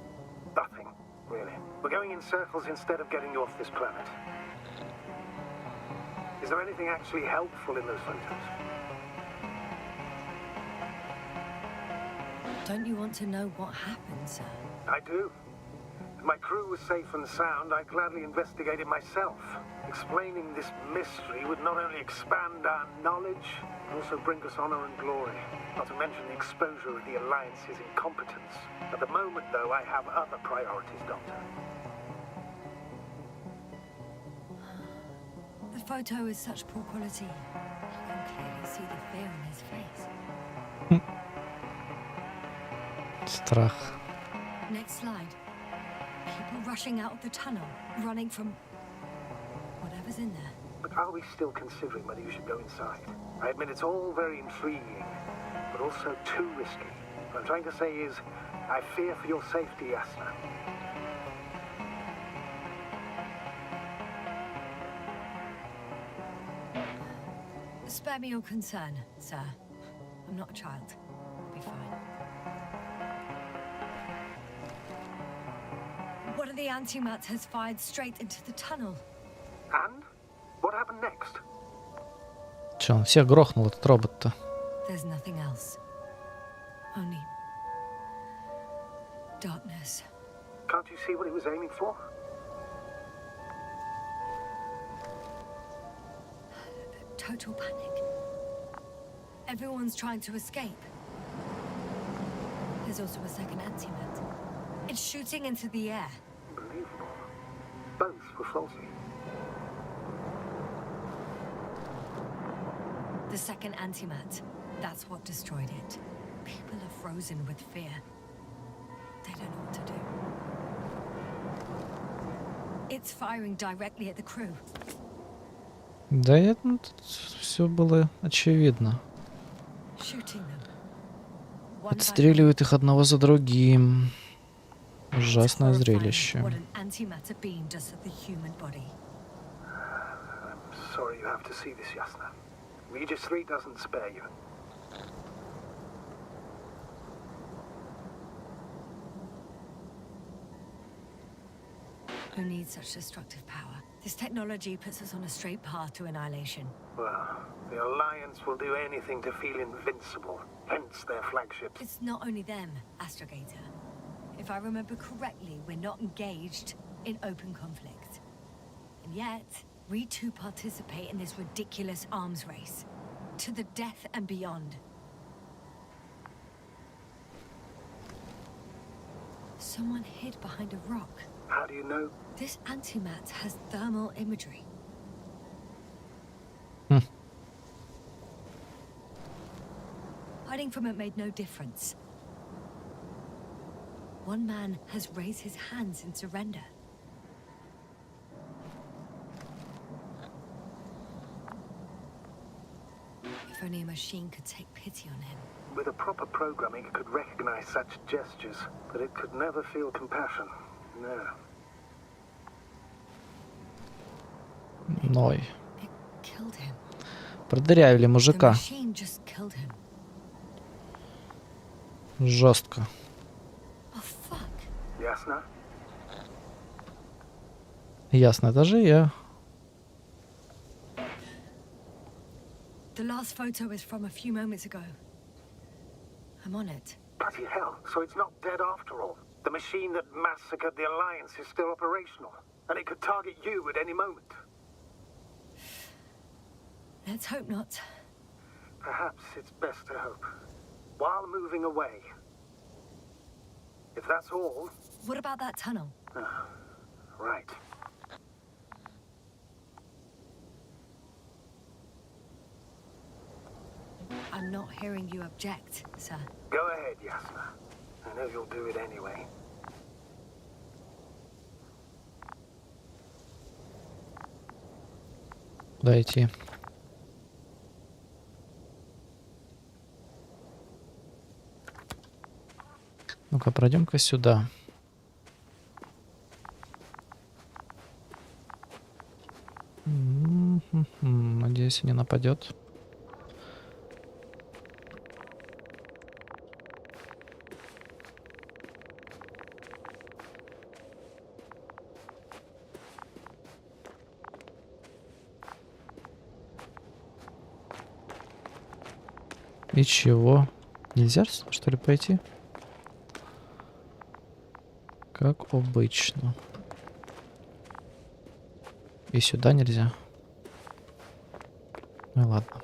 nothing, really. We're going in circles instead of getting you off this planet. Is there anything actually helpful in those photos? Don't you want to know what happened, sir? I do. If my crew was safe and sound, I'd gladly investigate it myself. Explaining this mystery would not only expand our knowledge, but also bring us honor and glory. Not to mention the exposure of the Alliance's incompetence. At the moment, though, I have other priorities, Doctor. The photo is such poor quality. You can clearly see the fear in his face. Страх. Next slide. People rushing out of the tunnel, running from whatever's in there. But are we still considering whether you should go inside? I admit it's all very intriguing, but also too risky. What I'm trying to say is, I fear for your safety, Yasna. Spare me your concern, sir. I'm not a child. I'll be fine. One of the antimats has fired straight into the tunnel. And? What happened next? Че, он всех грохнул, этот робот-то? There's nothing else. Only darkness. Can't you see what he was aiming for? Total panic. Everyone's trying to escape. There's also a second antimat. It's shooting into the air. Unbelievable. Both were faulty. The second antimat. That's what destroyed it. People are frozen with fear. They don't know what to do. It's firing directly at the crew. Да, тут все было очевидно. Shooting them. Отстреливают их одного за другим. Ужасное зрелище. What an antimatter beam does to the human body. I'm sorry you have to see this, Yasna. Regis III doesn't spare you. Who needs such destructive power? This technology puts us on a straight path to annihilation. Well, the Alliance will do anything to feel invincible, hence their flagships. It's not only them, Astrogator. If I remember correctly, we're not engaged in open conflict. And yet, we too participate in this ridiculous arms race. To the death and beyond. Someone hid behind a rock. How do you know? This antimat has thermal imagery. Hiding from it made no difference. One man has raised his hands in surrender. If only a machine could take pity on him. With a proper programming, it could recognize such gestures, but it could never feel compassion. No. Ной. It killed him. Продырявили The мужика. machine just killed him. Жестко. Oh fuck. Yasna? Ясно, это же я. The last photo is from a few moments ago. I'm on it. Bloody hell, so it's not dead after all. The machine that massacred the Alliance is still operational, and it could target you at any moment. Let's hope not. Perhaps it's best to hope. While moving away. If that's all... What about that tunnel? Right. I'm not hearing you object, sir. Go ahead, Yasna. I know you'll do it anyway. Куда идти? Ну-ка, пройдем-ка сюда. Надеюсь, не нападет. И чего? Нельзя, что ли, пойти? Как обычно. И сюда нельзя. Ну ладно.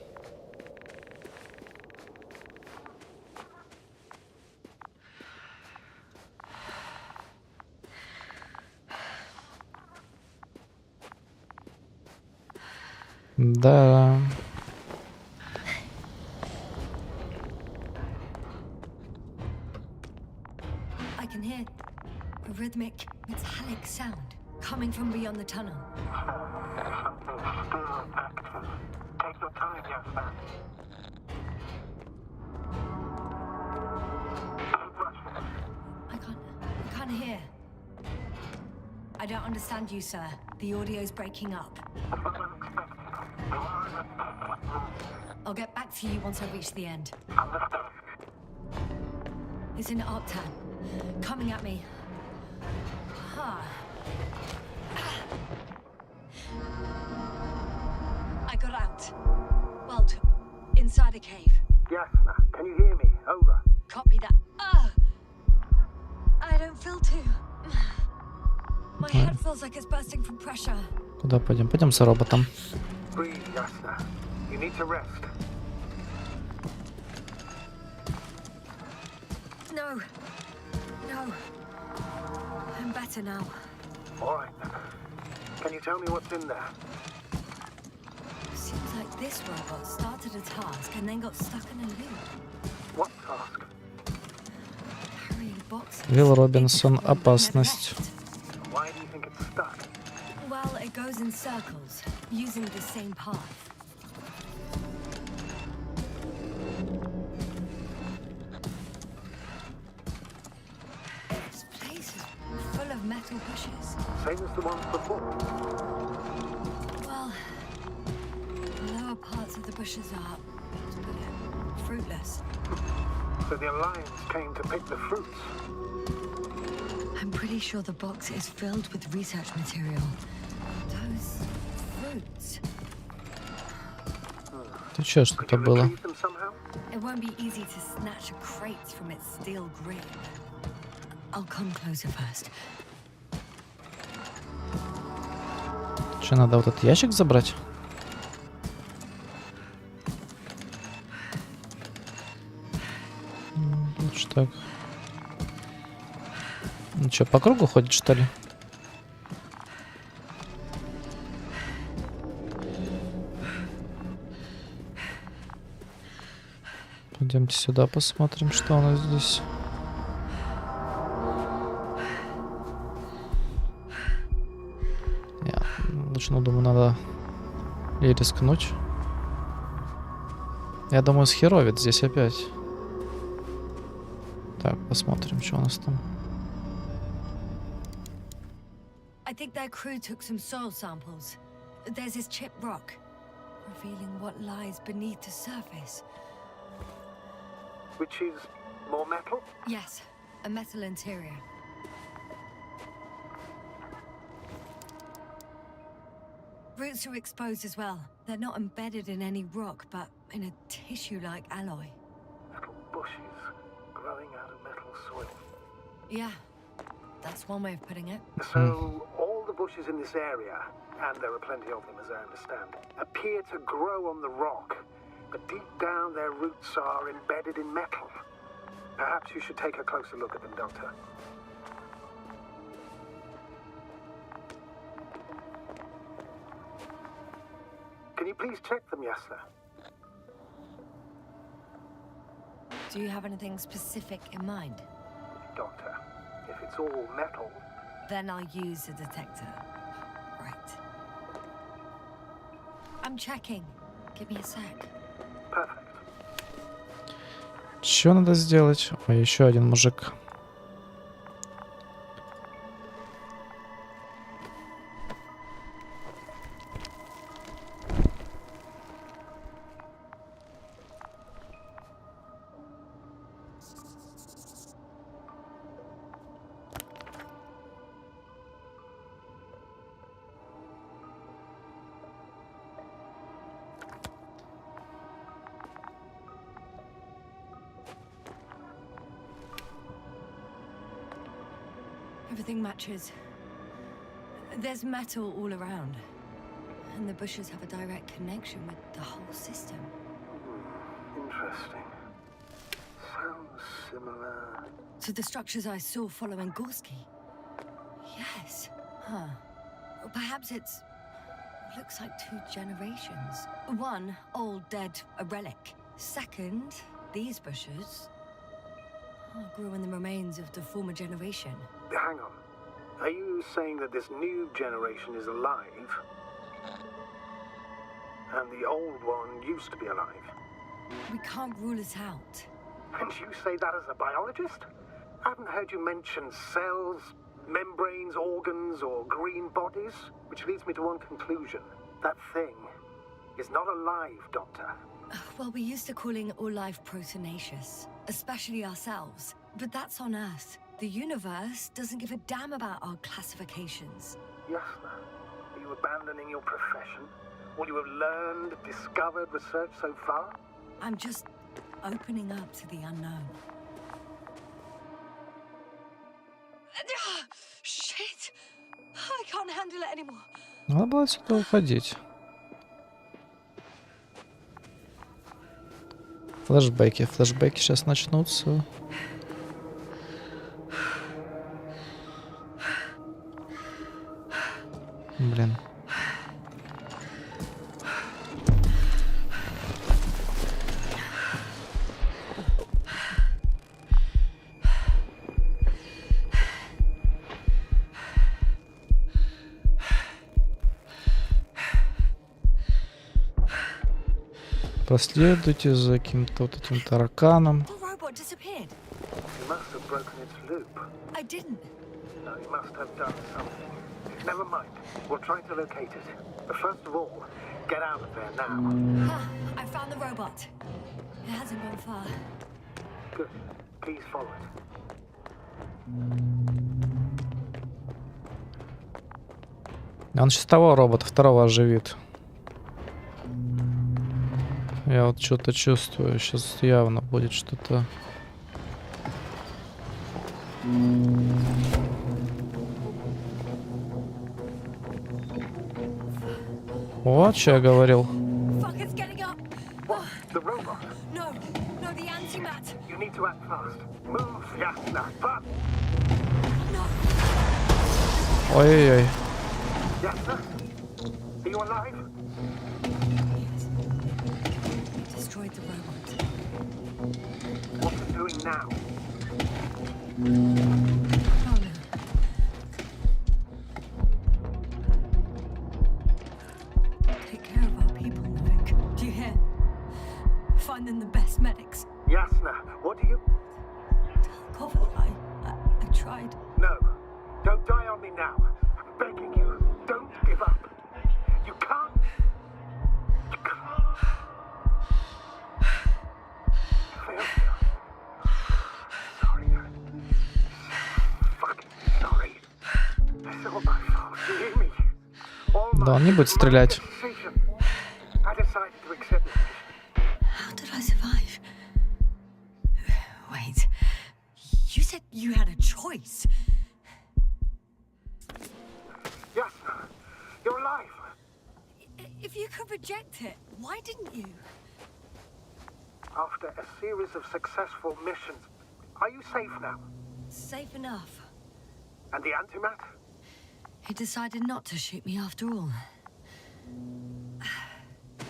Да. I can hear a rhythmic, metallic sound coming from beyond the tunnel. Take your time, Yasna. I can't hear. I don't understand you, sir. The audio's breaking up. I'll get back to you once I reach the end. It's an octane. Coming at me. Huh. I got out. Well, inside a cave. Yasna, can you hear me? Over. Copy that. I don't feel too. My head feels like it's bursting from pressure. Куда пойдем? Пойдем за роботом. Breathe, Yasna. You need to rest. No. No. I'm better now. All right, then. Can you tell me what's in there? Seems like this robot started a task and then got stuck in a loop. What task? Carrying boxes. Вилл Робинсон, опасность. Why do you think it's stuck? Well, it goes in circles, using the same path. This place is full of metal bushes. Same as the ones before. Well, the lower parts of the bushes are, to put it, fruitless. So the Alliance came to pick the fruits. I'm pretty sure the box is filled with research material. Those fruits. Ты чё, Could что-то you было? retrieve them somehow? It won't be easy to snatch a crate from its steel grip. I'll come closer first. Че, надо вот этот ящик забрать? Лучше так. Ну что, по кругу ходит, что ли? Пойдемте сюда посмотрим, что у нас здесь. Я лучше, думаю, надо и рискнуть. Я думаю, схеровит здесь опять. Так, посмотрим, что у нас там. I think their crew took some soil samples. There's this chipped rock, revealing what lies beneath the surface. Which is more metal? Yes, a metal interior. Roots are exposed as well. They're not embedded in any rock, but in a tissue-like alloy. Little bushes growing out of metal soil. Yeah, that's one way of putting it. So all the bushes in this area, and there are plenty of them as I understand, appear to grow on the rock, but deep down their roots are embedded in metal. Perhaps you should take a closer look at them, Doctor. Can you please check them, Yasna? Do you have anything specific in mind? Doctor, if it's all metal... Then I'll use a detector. Right. I'm checking. Give me a sec. Perfect. Что надо сделать? Ой, еще один мужик. Everything matches. There's metal all around. And the bushes have a direct connection with the whole system. Interesting. Sounds similar... To the structures I saw following Gorski. Yes. Huh. Or perhaps it's... looks like 2 generations. One, old, dead, a relic. Second, these bushes... grew in the remains of the former generation. Hang on. Are you saying that this new generation is alive? And the old one used to be alive? We can't rule it out. And you say that as a biologist? I haven't heard you mention cells, membranes, organs, or green bodies, which leads me to one conclusion. That thing is not alive, Doctor. Well, we used to calling all life proteinaceous, especially ourselves. But that's on Earth. The universe doesn't give a damn about our classifications. Yasna, are you abandoning your profession? All you have learned, discovered, researched so far? I'm just opening up to the unknown. Shit! I can't handle it anymore. Надо было отсюда уходить. Флэшбэки сейчас начнутся. Блин. Проследуйте за каким-то вот этим тараканом. The robot disappeared. You must have broken its loop. I didn't. No, you must have done something. Never mind. We'll try to locate it. But first of all, get out of there now. I found the robot. It hasn't gone far. Good. Please follow it. Он сейчас того робота, второго оживит. Я вот что-то чувствую. Сейчас явно будет что-то. Вот что я говорил. Fuck, it's getting up. What? The robot? No, the antimat. You need to act fast. Move, Yasna. But... No. Ой-ой-ой. Yasna? Are you alive? Destroyed the robot. What are you doing now? Oh no. Take care of our people, Vic. Do you hear? Find them the best medics. Yasna, what do you... Cover, I tried. No. Don't die on me now. I'm begging you. Don't give up. You can't... You can't... Failure. Sorry. Fucking sorry. It's all my fault. You hear me? All Да, он не будет стрелять. I decided to accept it. you had a choice. Yasna, you're alive. If you could reject it, why didn't you? After a series of successful missions, are you safe now? Safe enough. And the antimat? He decided not to shoot me after all.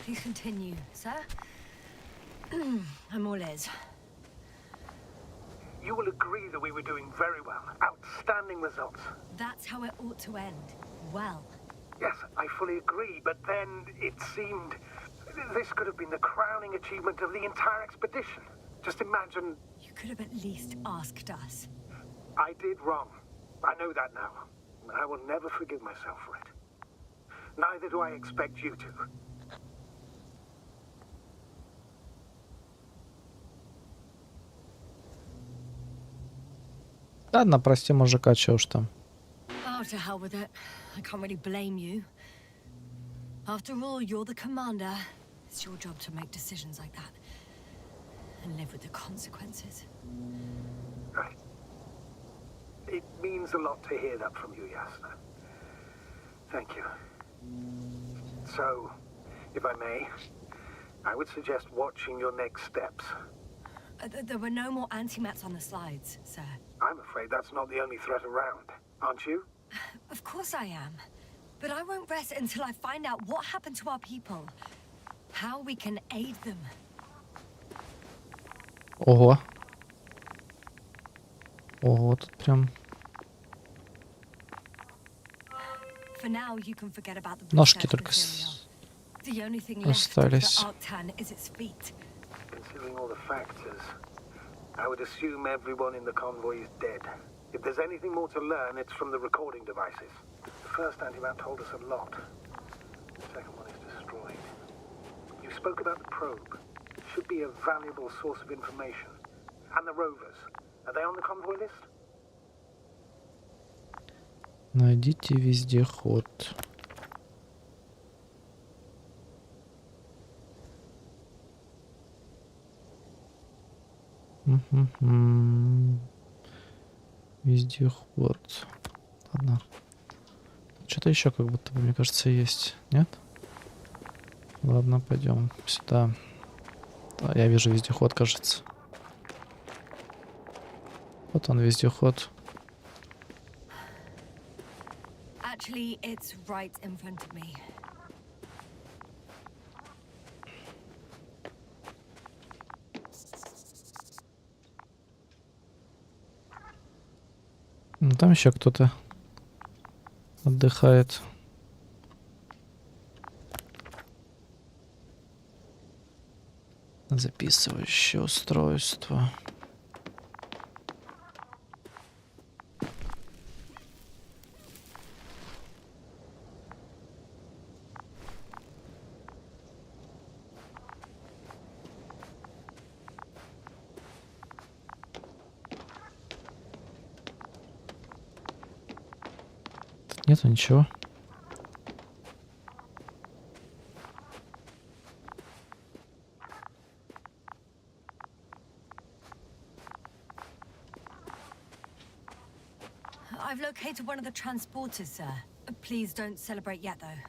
Please continue, sir. I'm all ears. You will agree that we were doing very well. Outstanding results. That's how it ought to end. Well. Yes, I fully agree, but then it seemed this could have been the crowning achievement of the entire expedition. Just imagine... You could have at least asked us. I did wrong. I know that now. I will never forgive myself for it. Neither do I expect you to. Ладно, прости мужика, чё уж там. Oh, to hell with it. I can't really blame you. After all, you're the commander. It's your job to make decisions like that. And live with the consequences. Right. It means a lot to hear that from you, Yasna. Thank you. So, if I may, I would suggest watching your next steps. There were no more antimats on the slides, sir. I'm afraid that's not the only threat around, aren't you? Of course I am. But I won't rest until I find out what happened to our people. How we can aid them. Ого. Ого, тут прям... For now, you can forget about the Ножки research только material. The only thing left остались. of the Arctan is its feet. Considering all the factors, I would assume everyone in the convoy is dead. If there's anything more to learn, it's from the recording devices. The first antimat told us a lot. The second one is destroyed. You spoke about the probe. Should be a valuable source of information. And the rovers. Are they on the convoy list? Найдите вездеход. Вездеход. Ладно. Что-то еще как будто бы, мне кажется, есть. Нет? Ладно, пойдем сюда. Да, я вижу вездеход, кажется. Вот он, вездеход. Actually, it's right in front of me. Ну, там еще кто-то отдыхает. Записывающее устройство. Тут нету ничего. I've located one of the transporters, sir. Please don't celebrate yet, though.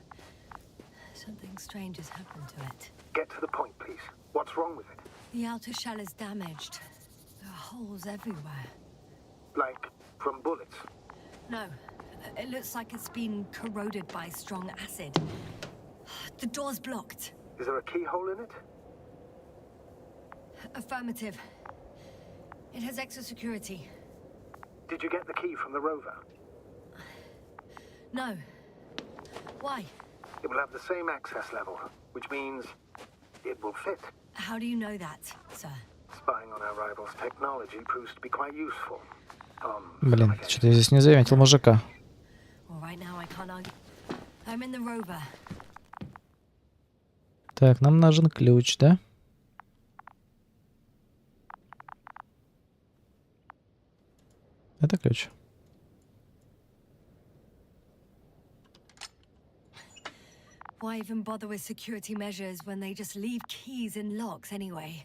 Something strange has happened to it. Get to the point, please. What's wrong with it? The outer shell is damaged. There are holes everywhere. Like, from bullets? No, it looks like it's been corroded by strong acid. The door's blocked. Is there a keyhole in it? Affirmative. It has extra security. Did you get the key from the rover? No. Why? It will have the same access level, which means it will fit. How do you know that, sir? Spying on our rivals' technology proves to be quite useful. Блин, что-то я здесь не заметил мужика. Well, right now I can't argue. I'm in the rover. Так, нам нужен ключ, да? Это ключ. Why even bother with security measures when they just leave keys in locks anyway?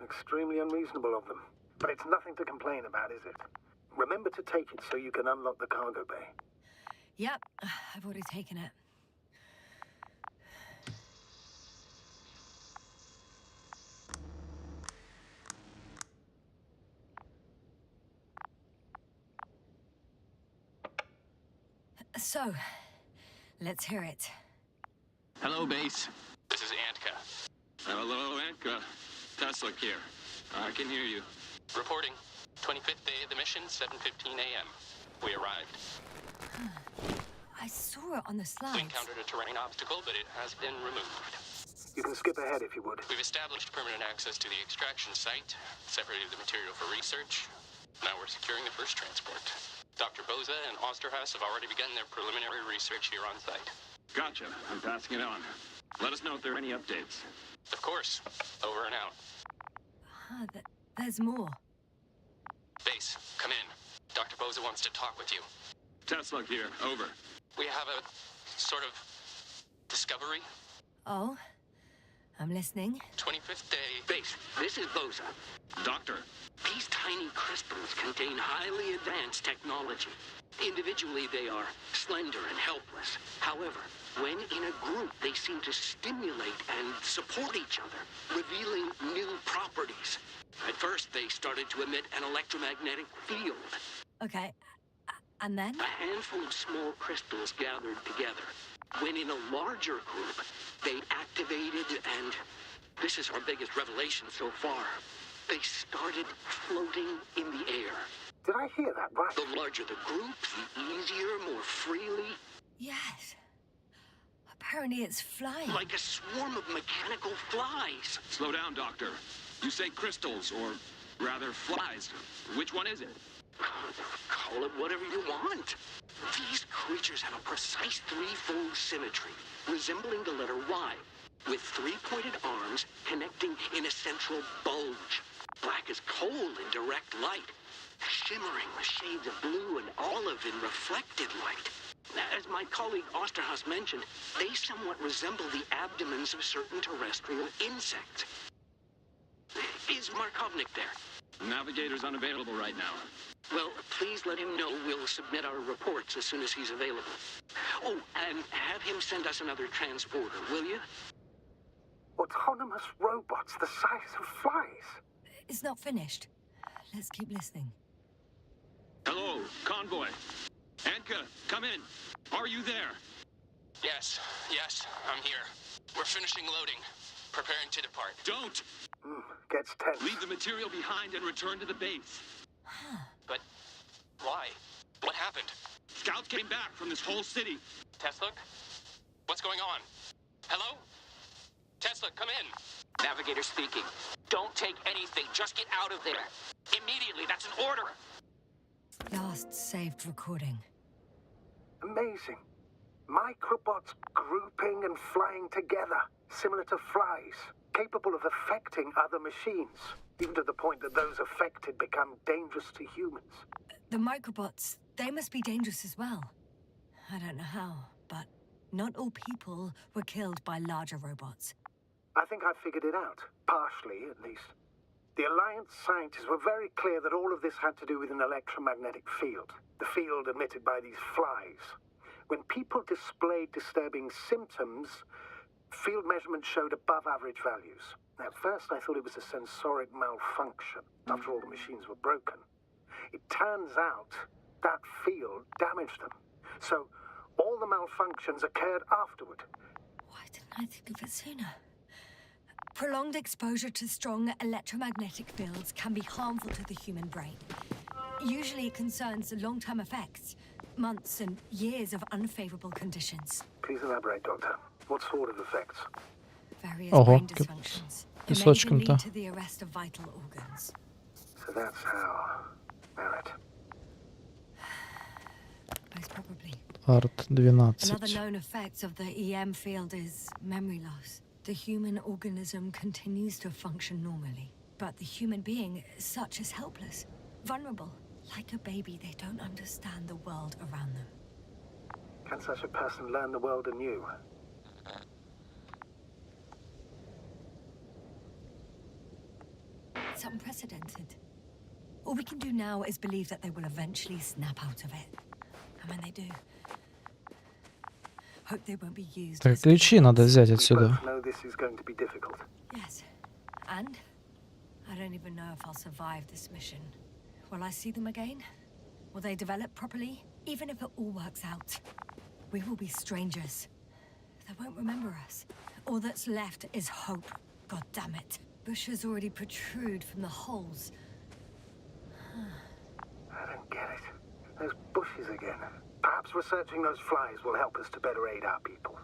Extremely unreasonable of them. but it's nothing to complain about, is it? Remember to take it so you can unlock the cargo bay. Yep, I've already taken it. So, let's hear it. Hello, base. This is Antka. Hello, Antka. Tesla here. I can hear you. Reporting. 25th day of the mission, 7:15 a.m. We arrived. I saw it on the We slides. encountered a terrain obstacle, but it has been removed. You can skip ahead if you would. We've established permanent access to the extraction site, separated the material for research. Now we're securing the first transport. Dr. Boza and Osterhaus have already begun their preliminary research here on site. Gotcha. I'm passing it on. Let us know if there are any updates. Of course. Over and out. There's more. Base, come in. Dr. Boza wants to talk with you. Tesla here. Over. We have a sort of discovery. Oh, I'm listening. 25th day. Base, this is Boza. Doctor. These tiny crystals contain highly advanced technology. Individually, they are slender and helpless. However, when in a group, they seem to stimulate and support each other, revealing new properties. At first, they started to emit an electromagnetic field. Okay, and then? A handful of small crystals gathered together. When in a larger group, they activated and... this is our biggest revelation so far. They started floating in the air. Did I hear that right? The larger the group, the easier, more freely. Yes. Apparently it's flying. Like a swarm of mechanical flies. Slow down, Doctor. You say crystals, or rather flies. Which one is it? Call it whatever you want. These creatures have a precise threefold symmetry, resembling the letter Y, with three-pointed arms connecting in a central bulge. Black as coal in direct light, shimmering with shades of blue and olive in reflected light. As my colleague Osterhaus mentioned, they somewhat resemble the abdomens of certain terrestrial insects. Is Markovnik there? Navigator's unavailable right now. Well, please let him know we'll submit our reports as soon as he's available. Oh, and have him send us another transporter, will you? Autonomous robots the size of flies. It's not finished. Let's keep listening. Hello, convoy. Antka, come in. Are you there? Yes, I'm here. We're finishing loading. Preparing to depart. Don't! Gets tense. Leave the material behind and return to the base. But why? What happened? Scouts came back from this whole city. Tesla? What's going on? Hello? Tesla, come in. Navigator speaking. Don't take anything. Just get out of there. Immediately. That's an order. Last saved recording. Amazing. Microbots grouping and flying together, similar to flies, capable of affecting other machines, even to the point that those affected become dangerous to humans. The microbots, they must be dangerous as well. I don't know how, but not all people were killed by larger robots. I think I figured it out, partially at least. The Alliance scientists were very clear that all of this had to do with an electromagnetic field, the field emitted by these flies. When people displayed disturbing symptoms, field measurements showed above average values. At first I thought it was a sensoric malfunction, after all the machines were broken. It turns out that field damaged them. So all the malfunctions occurred afterward. Why didn't I think of it sooner? Prolonged exposure to strong electromagnetic fields can be harmful to the human brain. Usually it concerns long-term effects, months and years of unfavorable conditions. Please elaborate, Doctor. What sort of effects? Various Ого, brain dysfunctions. It may even кусочком-то. lead to the arrest of vital organs. So that's how... Merit. Most probably. Арт Another 12. known effect of the EM field is memory loss. The human organism continues to function normally, but the human being is such as helpless, vulnerable. Like a baby, they don't understand the world around them. Can such a person learn the world anew? It's unprecedented. All we can do now is believe that they will eventually snap out of it. And when they do, hope they won't be used. Так, ключи надо взять We отсюда. both know this is going to be difficult. Yes. And I don't even know if I'll survive this mission. Will I see them again? Will they develop properly? Even if it all works out, we will be strangers. They won't remember us. All that's left is hope. God damn it. Bushes already protrude from the holes. I don't get it. Those bushes again. Perhaps researching those flies will help us to better aid our people.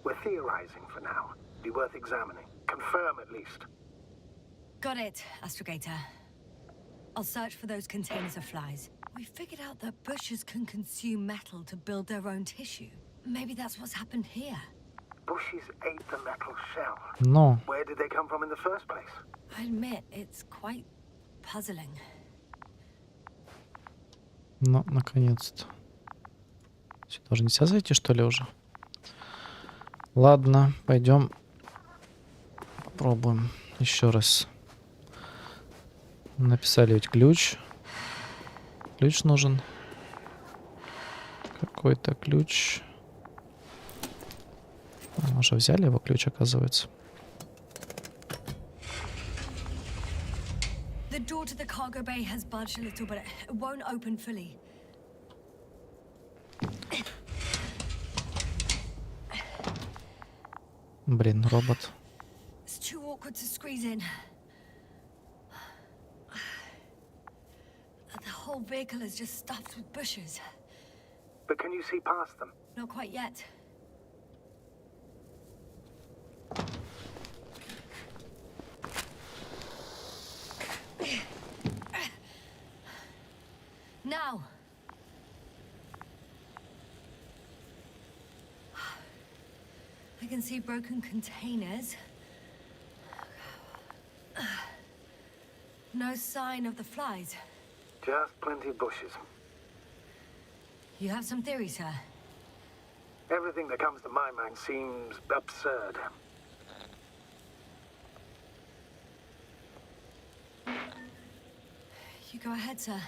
We're theorizing for now. Be worth examining. Confirm at least. Got it, Astrogator. I'll search for those containers of flies. We figured out that bushes can consume metal to build their own tissue. Maybe that's what's happened here. Bushes ate the metal shell. Но, Where did they come from in the first place? I admit, it's quite puzzling. но, наконец-то. Сюда же нельзя зайти, что ли, уже? Ладно, пойдем. Попробуем еще раз. Написали ведь ключ. Ключ нужен. Какой-то ключ. Мы уже взяли его ключ, оказывается. The door to the cargo bay has budged a little, but it won't open fully. Блин, робот. It's too awkward to squeeze in. The whole vehicle is just stuffed with bushes. But can you see past them? Not quite yet. Now. I can see broken containers. No sign of the flies. Just plenty of bushes. You have some theory, sir? Everything that comes to my mind seems absurd. You go ahead, sir.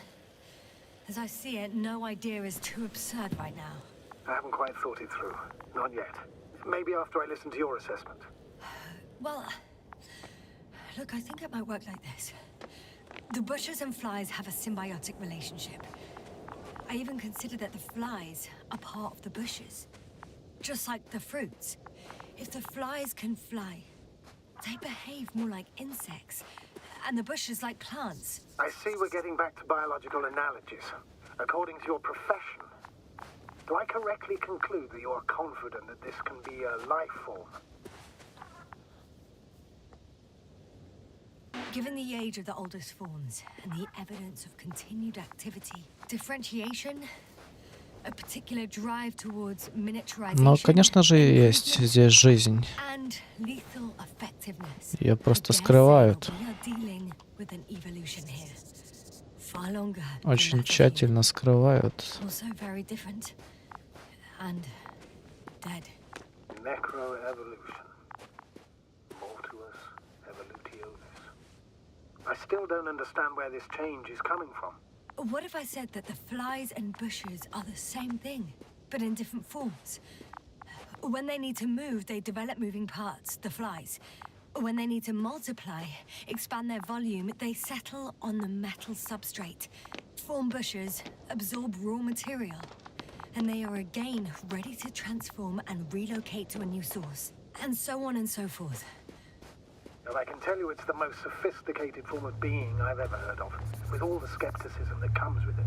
As I see it, no idea is too absurd right now. I haven't quite thought it through. Not yet. Maybe after I listen to your assessment. Well, look, I think it might work like this. The bushes and flies have a symbiotic relationship. I even consider that the flies are part of the bushes. Just like the fruits. If the flies can fly, they behave more like insects, and the bushes like plants. I see we're getting back to biological analogies. According to your profession, do I correctly conclude that you are confident that this can be a life form? Given the age of the oldest forms and the evidence of continued activity, differentiation, a particular drive towards miniaturization, Ну, конечно же, есть здесь жизнь. and lethal effectiveness. Ее просто I dare say скрывают. we are dealing with an evolution here. Far longer than Очень that тщательно скрывают. also very different and dead. Necroevolution. Mortuus evolutionis. I still don't understand where this change is coming from. What if I said that the flies and bushes are the same thing, but in different forms? When they need to move, they develop moving parts, the flies. When they need to multiply, expand their volume, they settle on the metal substrate, form bushes, absorb raw material, and they are again ready to transform and relocate to a new source, and so on and so forth. And I can tell you it's the most sophisticated form of being I've ever heard of, with all the skepticism that comes with it.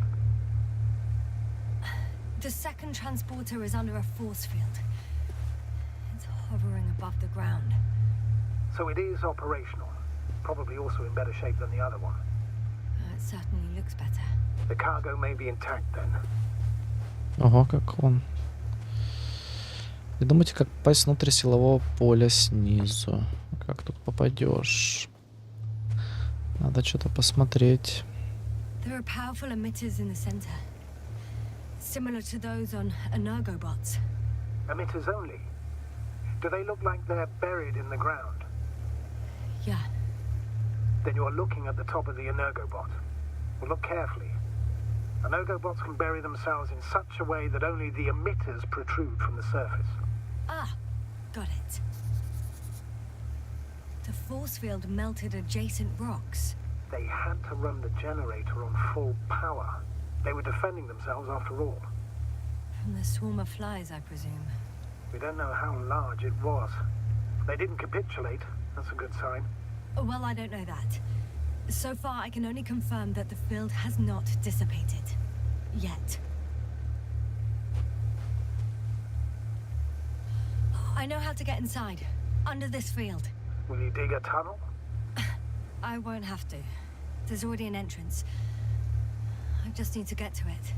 The second transporter is under a force field. It's hovering above the ground. So it is operational, probably also in better shape than the other one. It certainly looks better. The cargo may be intact then. Ого, как он. Придумайте, как попасть внутрь силового поля снизу. Как тут попадешь? Надо что-то посмотреть. There are powerful emitters in the center, similar to those on energobots. Emitters only? Do they look like they're buried in the ground? Yeah, Then you're looking at the top of the energobot. Well, look carefully. Energobots can bury themselves in such a way that only the emitters protrude from the surface. Ah, got it. The force field melted adjacent rocks. They had to run the generator on full power. They were defending themselves after all. From the swarm of flies, I presume. We don't know how large it was. They didn't capitulate. That's a good sign. Well, I don't know that. So far, I can only confirm that the field has not dissipated. Yet. I know how to get inside. Under this field. Will you dig a tunnel? I won't have to. There's already an entrance. I just need to get to it.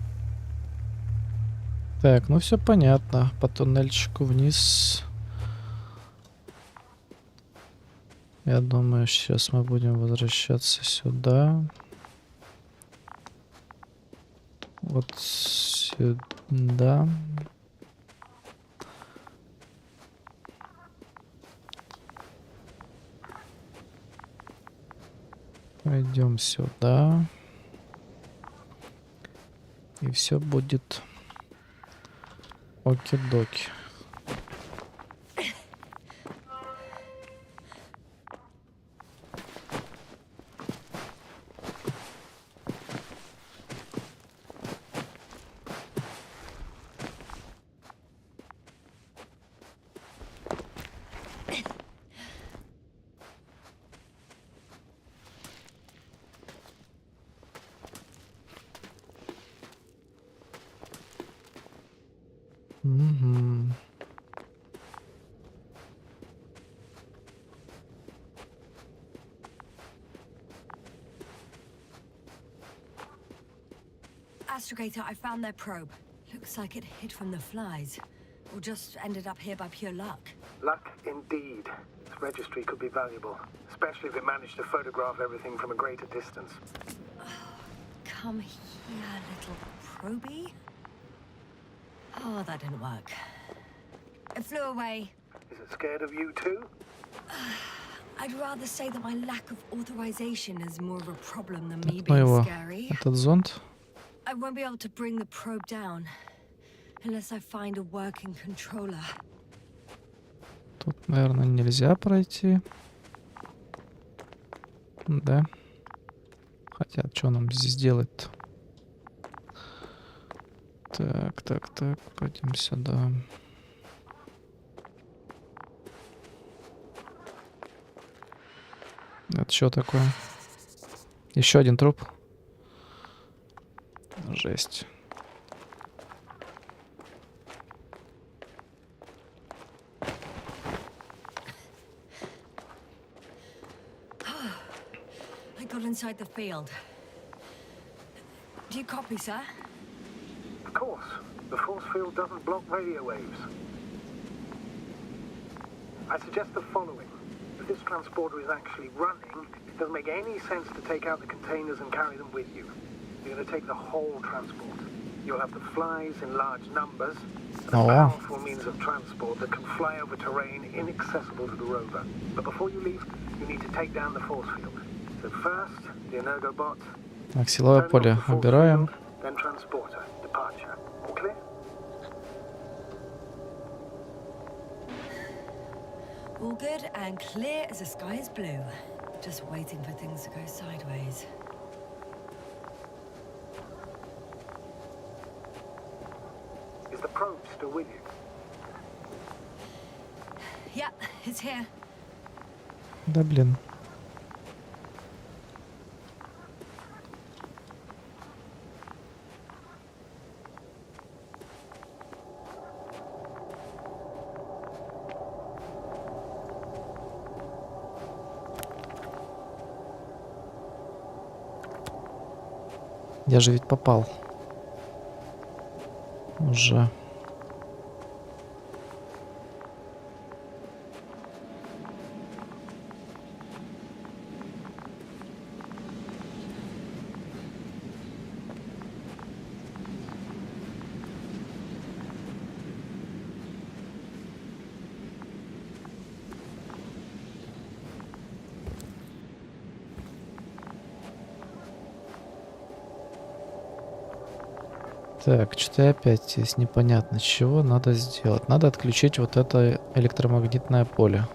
Так, ну все понятно. По туннельчику вниз. Я думаю, сейчас мы будем возвращаться сюда. Вот сюда. Пойдем сюда. И все будет оки-доки. Угу. Astrogator, I found their probe. Looks like it hid from the flies. Or just ended up here by pure luck. Luck indeed. This registry could be valuable, especially if it managed to photograph everything from a greater distance. Come here, little probie. Oh, that didn't work. It flew away. Is it scared of you too? I'd rather say that my lack of authorization is more of a problem than me Ну being его, scary. этот зонд. I won't be able to bring the probe down unless I find a working controller. Тут, наверное, нельзя пройти. Да. Хотя, что нам здесь делать-то? Так, пойдем сюда. Это что такое? Еще один труп. Жесть. I got inside the field. Do you copy, sir? Of course. The force field doesn't block radio waves. I suggest the following. If this transporter is actually running, it doesn't make any sense to take out the containers and carry them with you. You're going to take the whole transport. You'll have the flies in large numbers, and a powerful means of transport that can fly over terrain inaccessible to the rover. But before you leave, you need to take down the force field. So first, the Energobot, Так, силовое поле убираем. then transporter, departure. All clear? All good and clear as the sky is blue. Just waiting for things to go sideways. Is the probe still with you? Yep, it's here. Да блин. Я же ведь попал. Уже. Так, что-то опять здесь непонятно, чего надо сделать. Надо отключить вот это электромагнитное поле.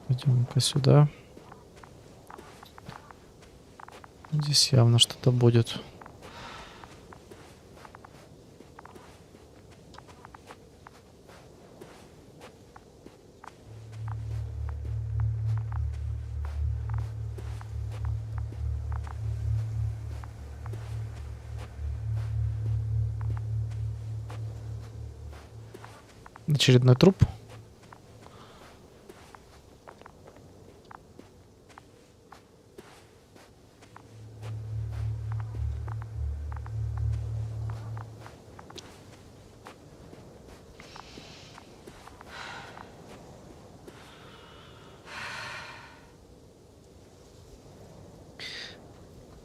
Пойдем-ка сюда. Здесь явно что-то будет. Очередной труп.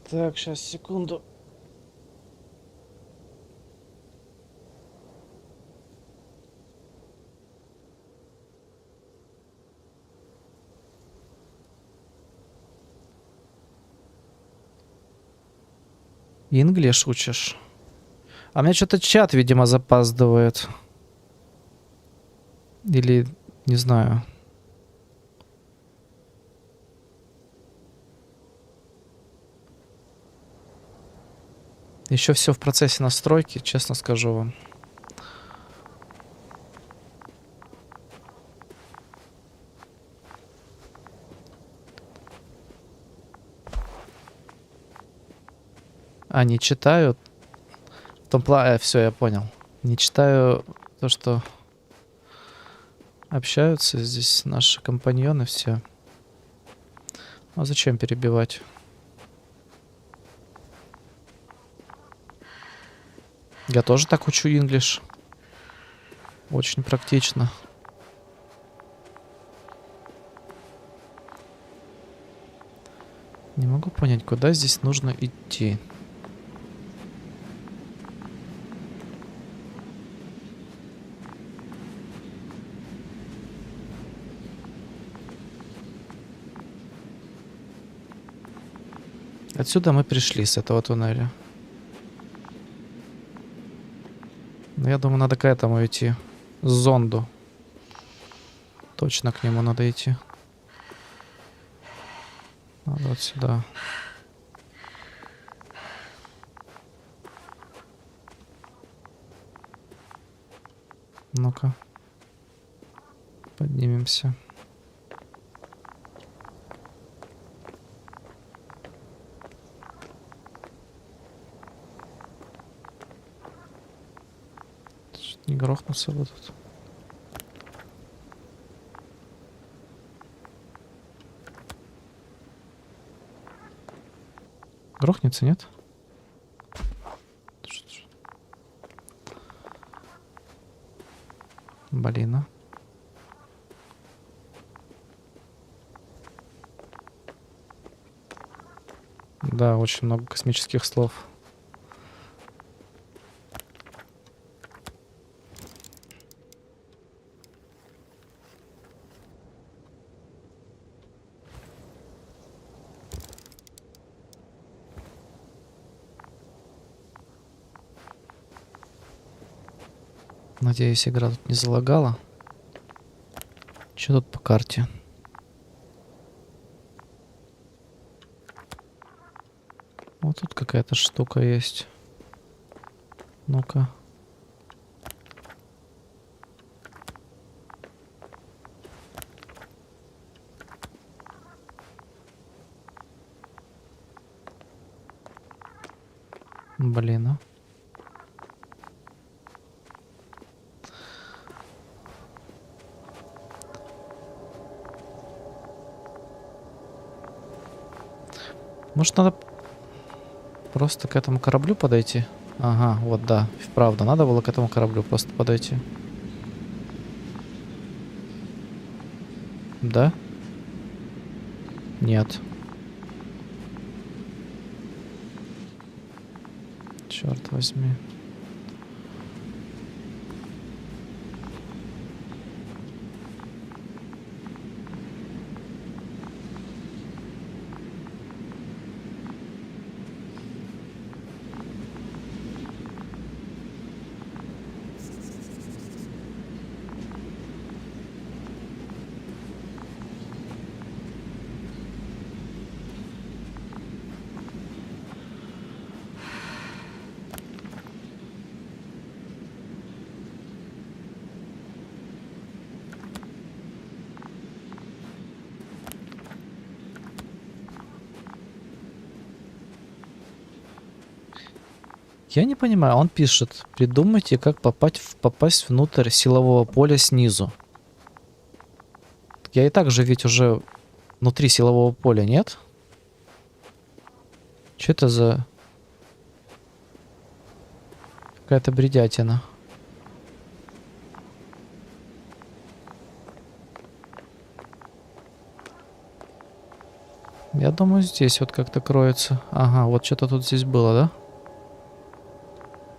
Так, сейчас, секунду. Инглиш учишь? А у меня что-то чат, видимо, запаздывает. Или, не знаю. Еще все в процессе настройки, честно скажу вам. Не читаю. В том плане, все, я понял. Не читаю то, что общаются здесь наши компаньоны все. А зачем перебивать? Я тоже так учу инглиш. Очень практично. Не могу понять, куда здесь нужно идти. Отсюда мы пришли, с этого туннеля. Но я думаю, надо к этому идти. К зонду. Точно к нему надо идти. Надо вот сюда. Ну-ка. Поднимемся. Не грохнуться вот тут. Грохнется, нет? Блин, а. Да, очень много космических слов. Надеюсь, игра тут не залагала. Что тут по карте? Вот тут какая-то штука есть. Ну-ка. Блин, а. Может, надо просто к этому кораблю подойти? Ага, вот да, вправду, надо было к этому кораблю просто подойти. Да? Нет. Черт возьми. Я не понимаю, он пишет, придумайте, как попасть внутрь силового поля снизу. Я и так же ведь уже внутри силового поля, нет? Что это за... какая-то бредятина. Я думаю, здесь вот как-то кроется. Ага, вот что-то тут здесь было, да?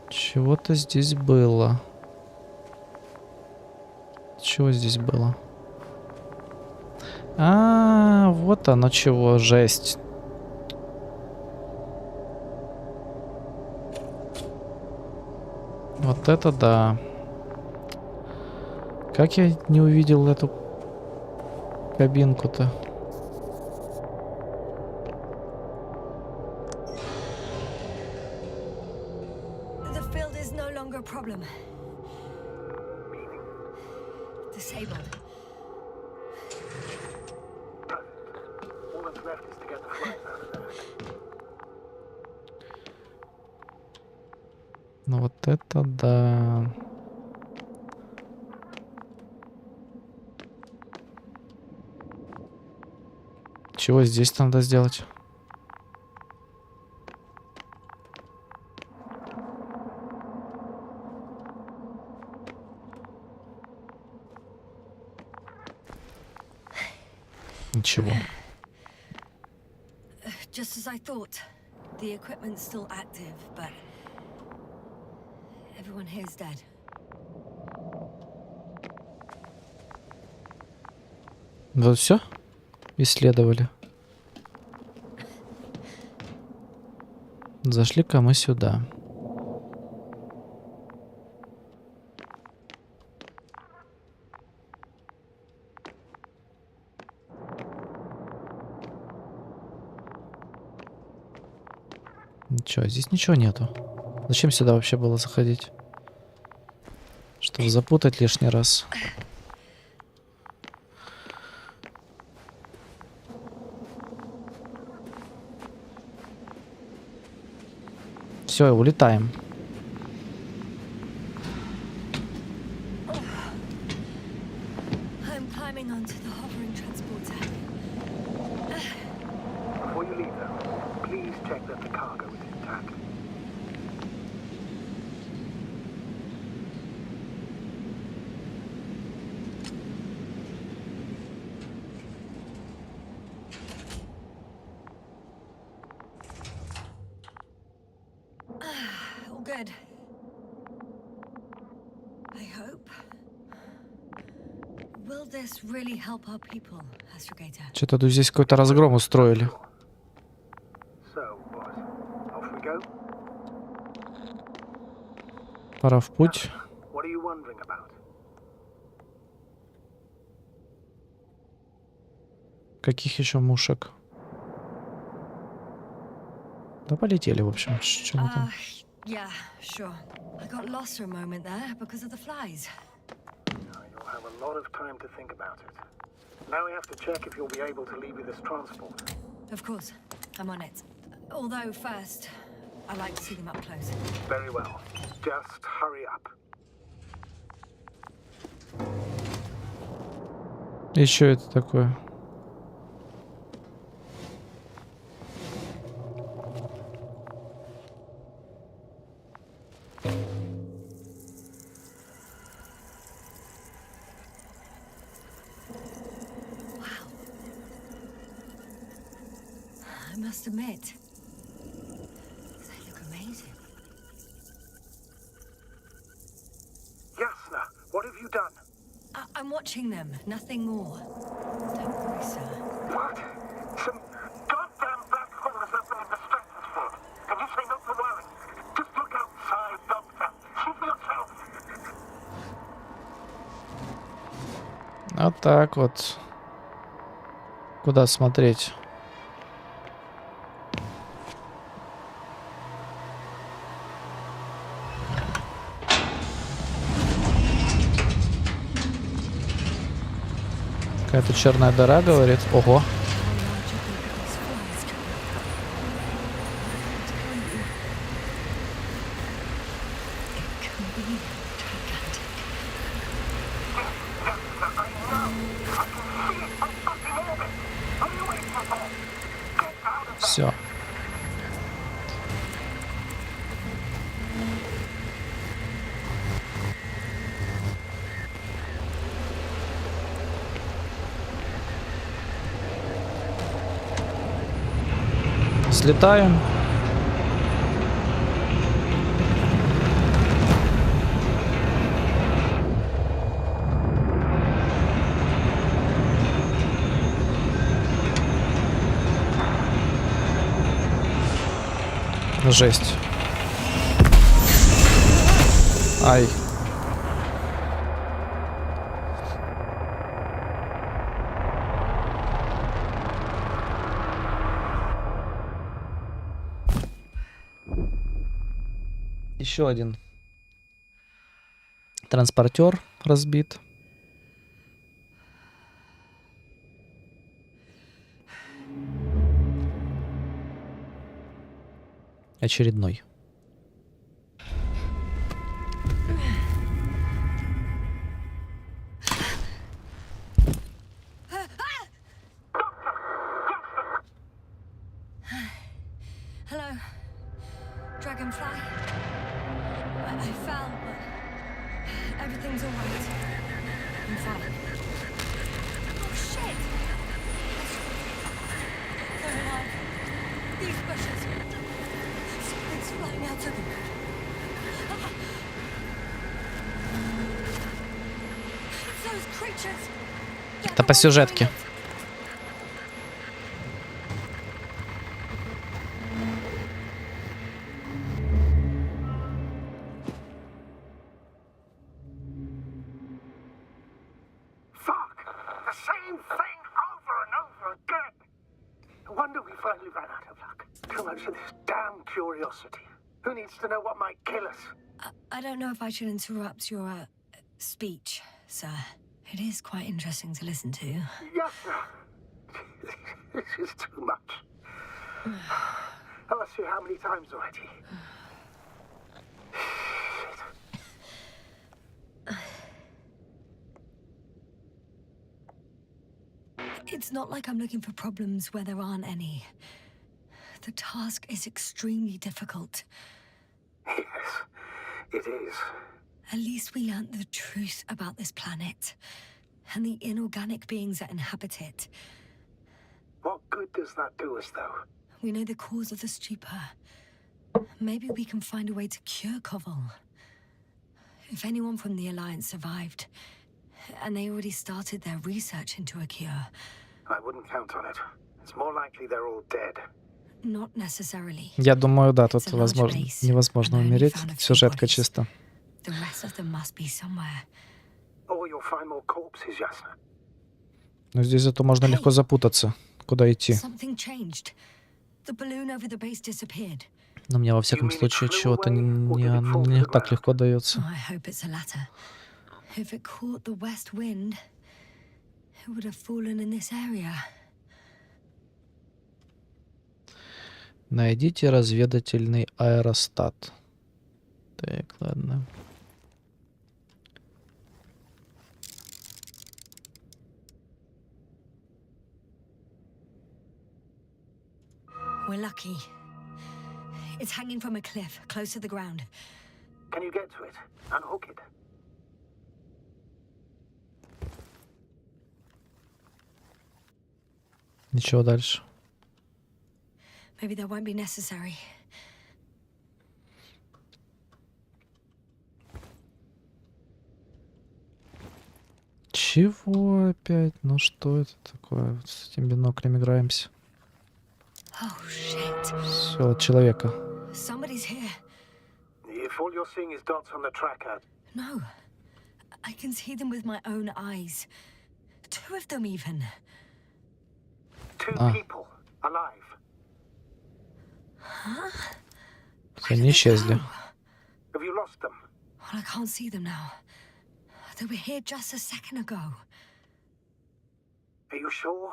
Чего-то здесь было. Чего здесь было? Вот оно чего, жесть. Вот это да. Как я не увидел эту кабинку-то? The field is no longer a problem. Disabled. All that's left is to get the floats out of there. Ну вот это да. Чего здесь надо сделать? Ничего. Just as I thought. The equipment's still active, but everyone here's dead. Вот все? Исследовали. Зашли-ка мы сюда. Ничего, здесь ничего нету. Зачем сюда вообще было заходить? Чтобы запутать лишний раз. Все, улетаем. I'm climbing onto the hovering transporter. Before you leave, though, please check that the cargo is intact. All good. I hope. Will this really help our people, Astrogator? Что-то тут здесь какой-то разгром устроили. So, what? Off we go? Пора в путь. What are you wondering about? Каких еще мушек? Да полетели, в общем. Что мы там? Yeah, sure. I got lost for a moment there because of the flies. You'll have a lot of time to think about it. Now we have to check if you'll be able to leave with this transport. Of course, I'm on it. Although first, I like to see them up close. Very well. Just hurry up. И что это такое? must admit, they look amazing. Yasna, what have you done? I'm watching them, nothing more. Don't worry, sir. What? Some goddamn black hole has opened in the stratosphere. And you say not to worry. Just look outside, Doctor. See for yourself. Вот так вот. Куда смотреть? Какая-то черная дыра, говорит. Ого. Все. Слетаем. Жесть. Ай. Еще один транспортер разбит. Очередной. Hello, Dragonfly. I fell, but everything's all right. I'm fine. Oh, shit! They're alive. These bushes. Something's flying out of them. It's those creatures. Это по сюжетке. Fuck! The same thing over and over again. No wonder we finally ran out of luck. Too much of this damn curiosity. Who needs to know what might kill us? I don't know if I should interrupt your speech, sir. It is quite interesting to listen to. Yes, sir. This is too much. I've asked you how many times already? It's not like I'm looking for problems where there aren't any. The task is extremely difficult. Yes, it is. At least we learnt the truth about this planet and the inorganic beings that inhabit it. What good does that do us, though? We know the cause of the stupor. Maybe we can find a way to cure Koval. If anyone from the Alliance survived, and they already started their research into a cure. I wouldn't count on it. It's more likely they're all dead. Not necessarily. Я думаю, да, тут возможно, невозможно умереть. Сюжетка чисто. The rest of them must be somewhere. Or you'll find more corpses, Ясна. Но здесь зато можно легко запутаться, куда идти. Something changed. The balloon over the base disappeared. Но мне во всяком случае чего-то не так легко дается. I hope it's the latter. If it caught the west wind, it would have fallen in this area. Найдите разведывательный аэростат. Так, ладно. We're lucky. It's hanging from a cliff, close to the ground. Can you get to it? Unhook it. Ничего дальше. Maybe that won't be necessary. Чего опять? Ну что это такое? Вот с этим биноклем играемся. Oh shit. Все, человека. Somebody's here. If all you're seeing is dots on the tracker, No. I can see them with my own eyes. 2 of them even. 2 Ah. people alive. Все, они исчезли. Have you lost them? Well, I can't see them now. They were here just a second ago. Are you sure?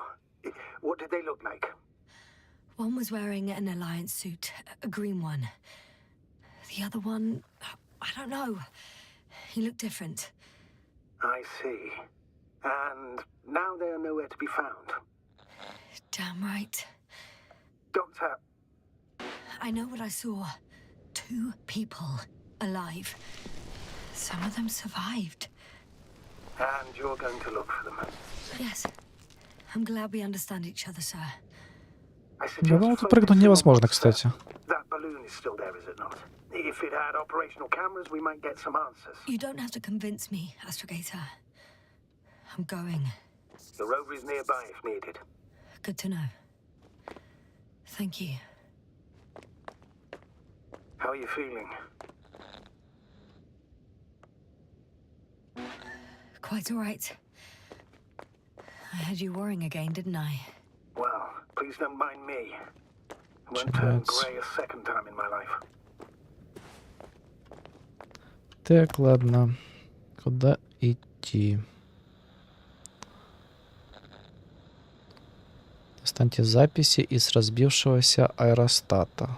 What did they look like? One was wearing an Alliance suit, a green one. The other one, I don't know. He looked different. I see. And now they are nowhere to be found. Damn right. Doctor, I know what I saw. 2 people alive. Some of them survived. and you're going to look for them. Yes. I'm glad we understand each other, sir. I Я думал, suggest тут прыгнуть focusing on невозможно, what's кстати. That balloon is still there, is it not? If it had operational cameras, we might get some answers. You don't have to convince me, Astrogator. I'm going. The rover is nearby if needed. Good to know. Thank you. How are you feeling? Quite all right. I had you worrying again, didn't I? Well, please don't mind me. I won't turn That's- grey a second time in my life. Так, ладно. Куда идти? Достаньте записи из разбившегося аэростата.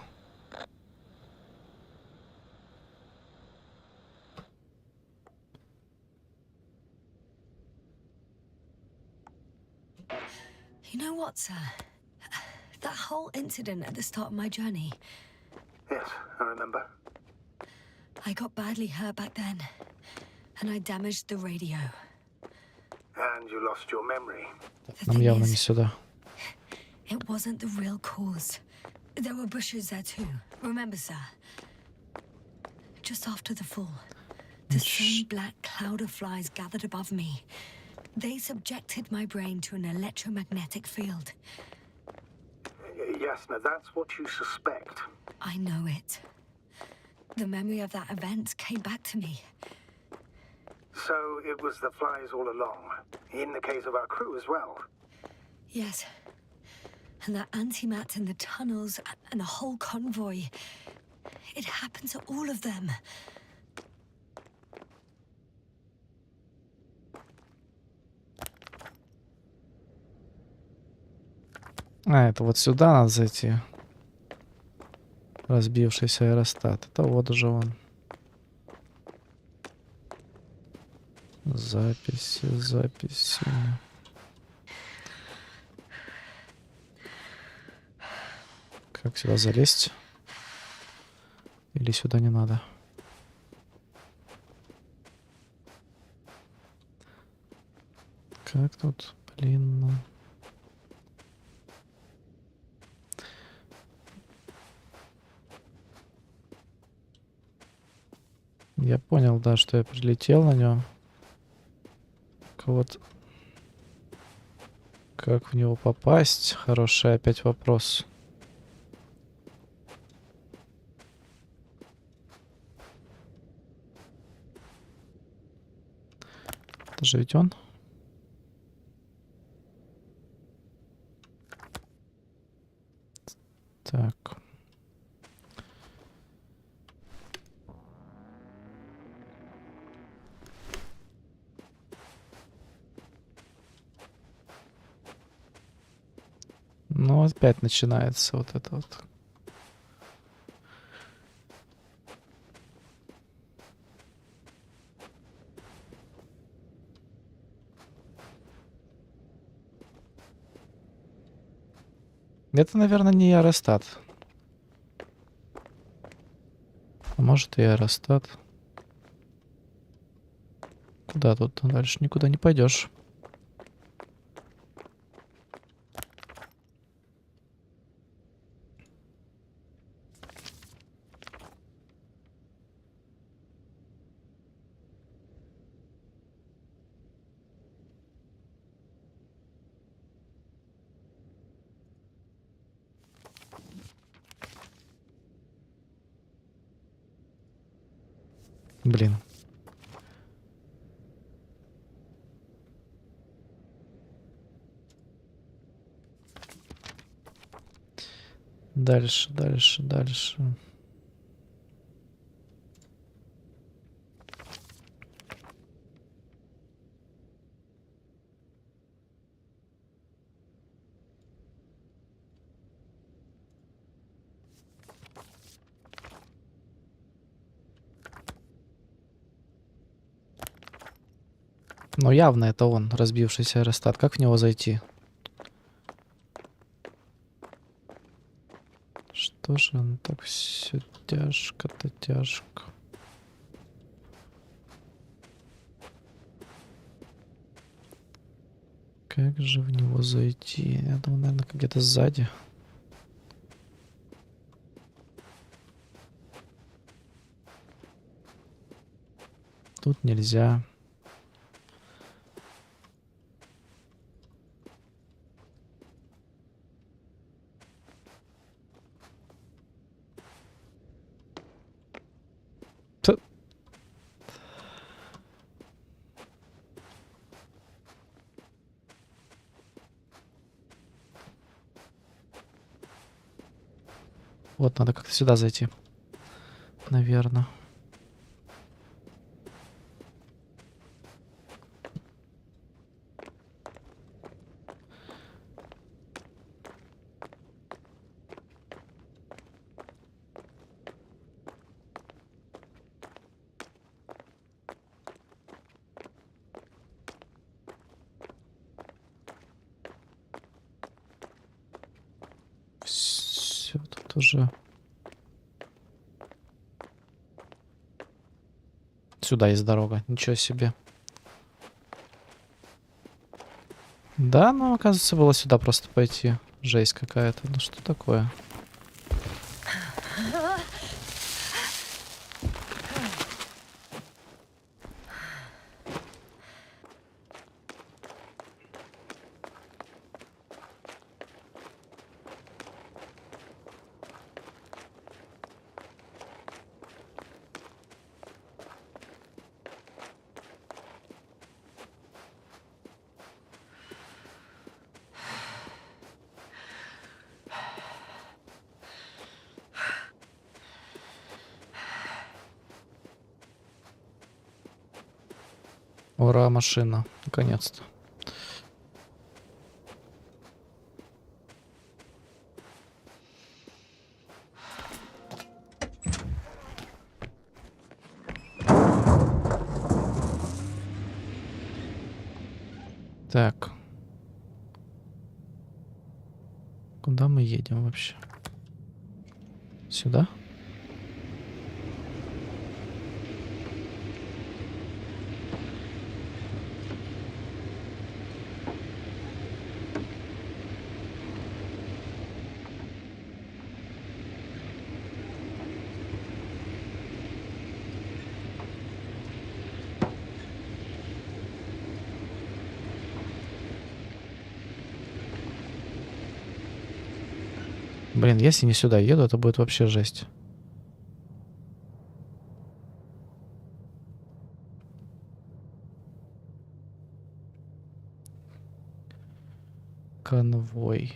You know what, sir? That whole incident at the start of my journey, Yes, I remember. I got badly hurt back then, and I damaged the radio. And you lost your memory. The Нам thing явно не is, сюда. it wasn't the real cause. There were bushes there too. Remember, sir? Just after the fall, the same black cloud of flies gathered above me. They subjected my brain to an electromagnetic field. Yasna, that's what you suspect. I know it. The memory of that event came back to me. So it was the flies all along. In the case of our crew as well. Yes. And that antimat in the tunnels and the whole convoy. It happened to all of them. А, это вот сюда надо зайти. Разбившийся аэростат. Это вот уже он. Записи, записи. Как сюда залезть? Или сюда не надо? Как тут, блин, ну... Я понял, да, что я прилетел на нем. Вот как в него попасть? Хороший опять вопрос. Это же ведь он? Так. Ну, опять начинается вот это вот. Это, наверное, не аэростат. А может и аэростат. Куда тут дальше? Никуда не пойдешь. Блин. Дальше, дальше, дальше. Но явно это он, разбившийся аэростат. Как в него зайти? Что же он так все тяжко-то тяжко? Как же в него зайти? Я думаю, наверное, где-то сзади. Тут нельзя. Т- Вот, надо как-то сюда зайти. Наверное. Все тут уже. Сюда есть дорога. Ничего себе. Да, ну, оказывается, было сюда просто пойти. Жесть какая-то. Ну, что такое? Ура, машина. Наконец-то. Так. Куда мы едем вообще? Сюда? Блин, если не сюда еду, это будет вообще жесть. Конвой.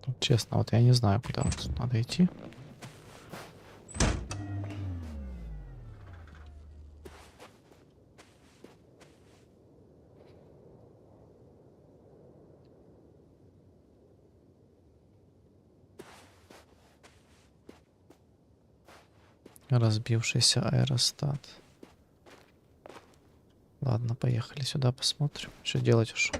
Вот честно, вот я не знаю, куда вот надо идти. Разбившийся аэростат. Ладно, поехали сюда, посмотрим. Что делать уж?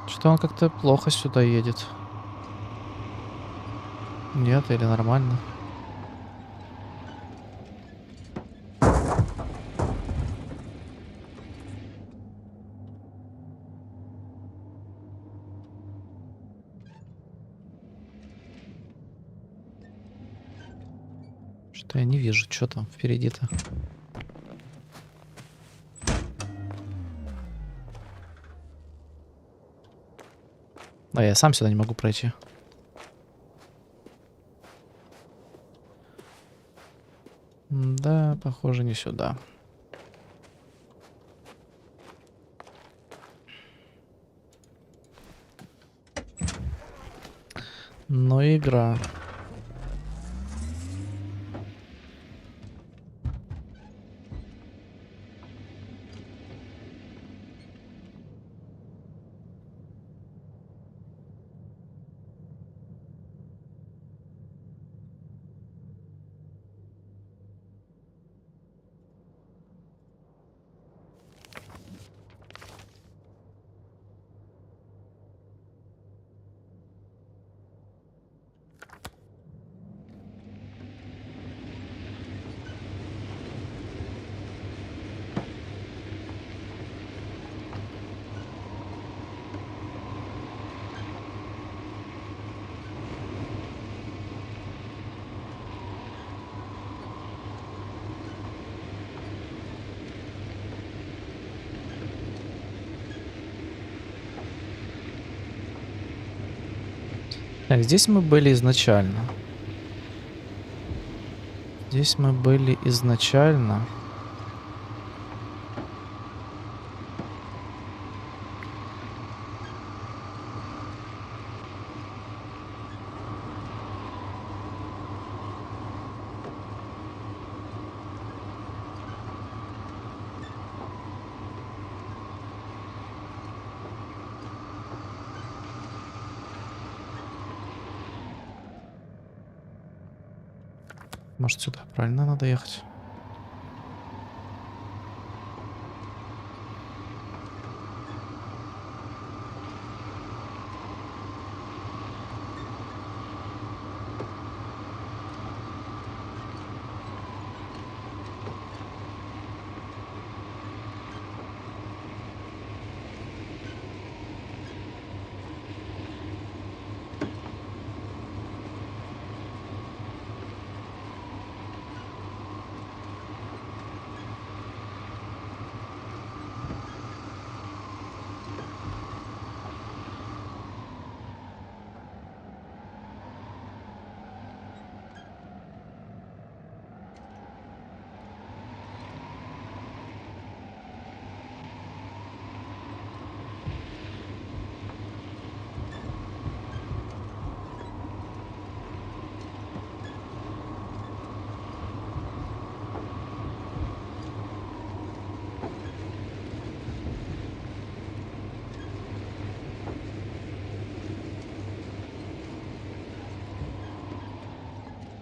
Что-то он как-то плохо сюда едет. Нет, или нормально? Что-то я не вижу, что там впереди-то. А я сам сюда не могу пройти. Да, похоже, не сюда. Но игра. Так, здесь мы были изначально. Здесь мы были изначально. Может, сюда правильно надо ехать?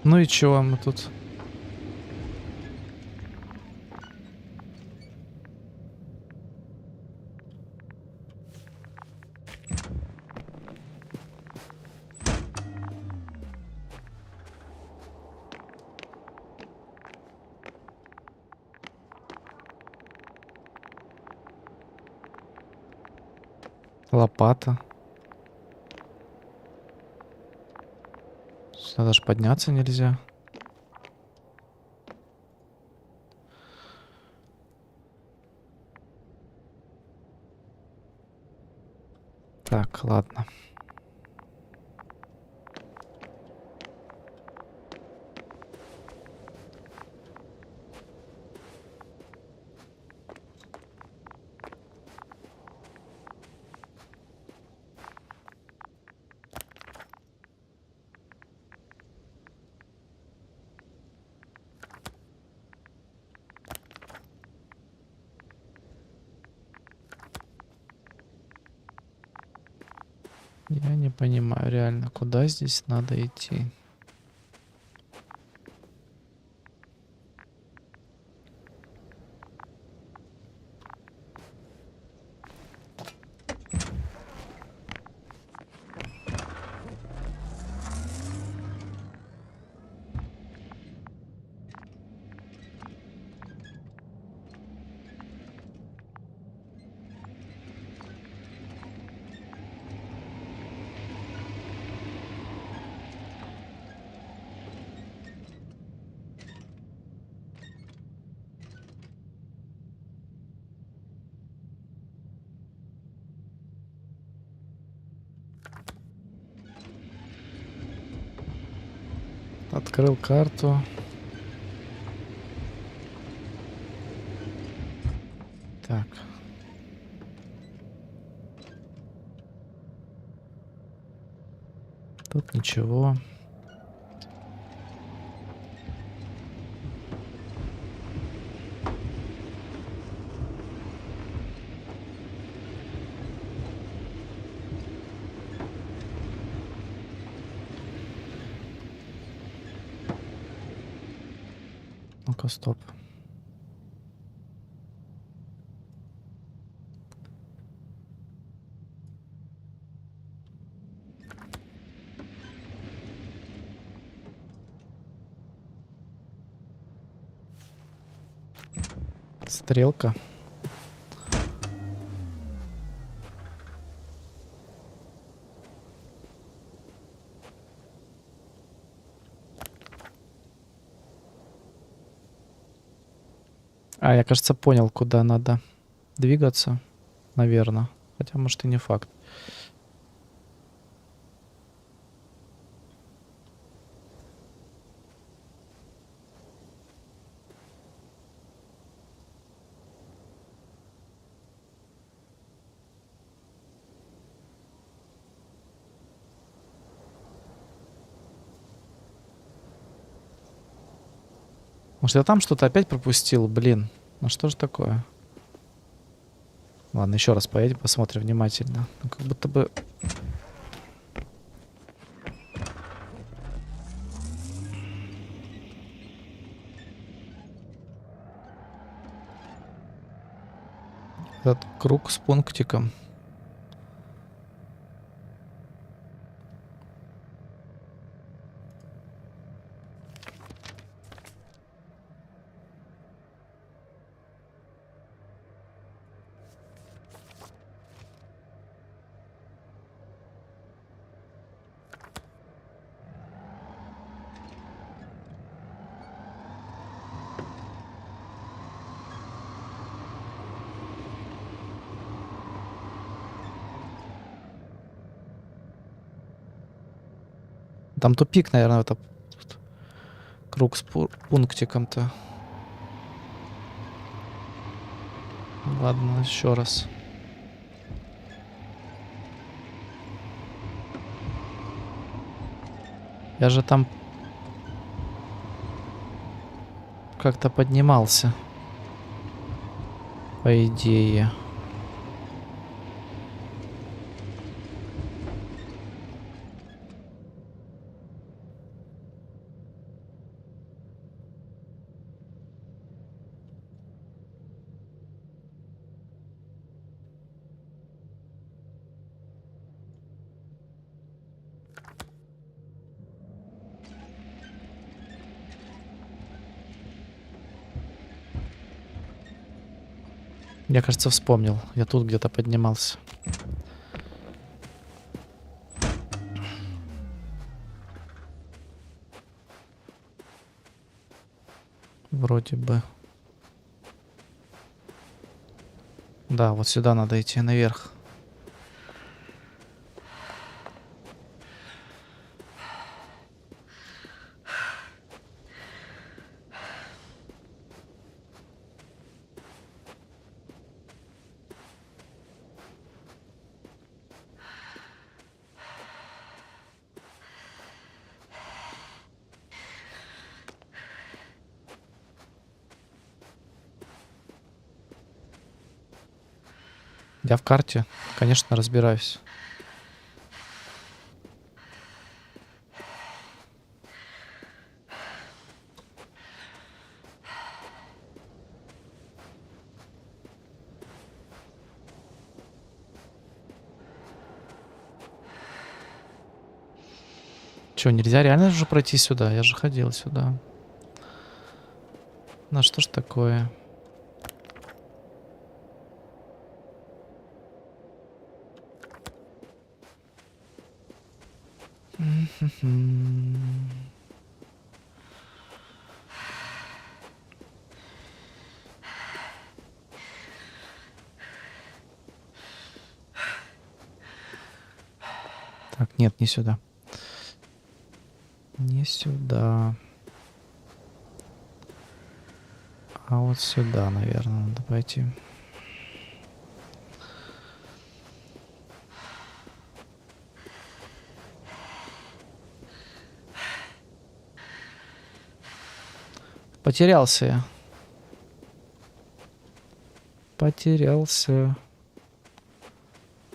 Ну и чего мы тут? Лопата. Сюда даже подняться нельзя. Так, ладно. Я не понимаю реально, куда здесь надо идти. Открыл карту. Так. Тут ничего. Ну-ка, стоп. Стрелка. А, я, кажется, понял, куда надо двигаться. Наверное. Хотя, может, и не факт. Может, я там что-то опять пропустил? Блин. Ну что же такое? Ладно, еще раз поедем, посмотрим внимательно. Ну, как будто бы... Этот круг с пунктиком. Там тупик, наверное, это круг с пунктиком-то. Ладно, еще раз. Я же там как-то поднимался. По идее. Я, кажется, вспомнил. Я тут где-то поднимался. Вроде бы. Да, вот сюда надо идти, наверх. Я в карте, конечно, разбираюсь. Че, нельзя реально же пройти сюда? Я же ходил сюда. Ну что ж такое? Так, нет, не сюда. Не сюда. А вот сюда, наверное, надо пойти. Потерялся я. Потерялся.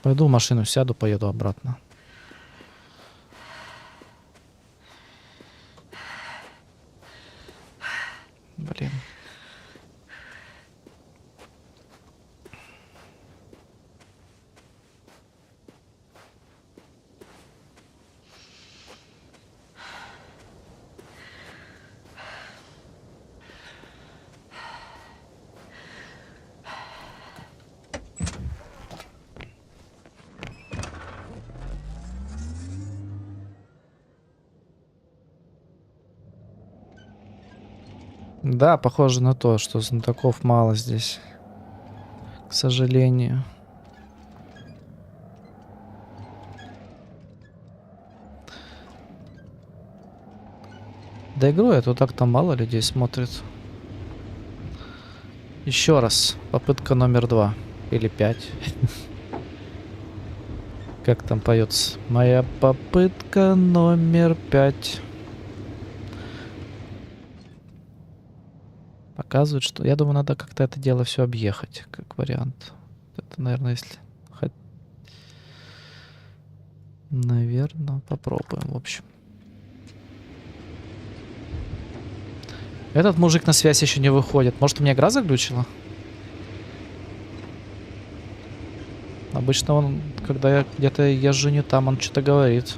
Пойду в машину сяду, поеду обратно. Блин. Да, похоже на то, что знатоков мало здесь. К сожалению. Да игру эту так-то мало людей смотрит. Еще раз. Попытка номер 2. Или 5. Как там поется? Моя попытка номер 5. Показывает, что... Я думаю, надо как-то это дело все объехать, как вариант. Это, наверное, если... Наверное, попробуем, в общем. Этот мужик на связь еще не выходит. Может, у меня игра заглючила? Обычно он, когда я где-то езжу не там, он что-то говорит.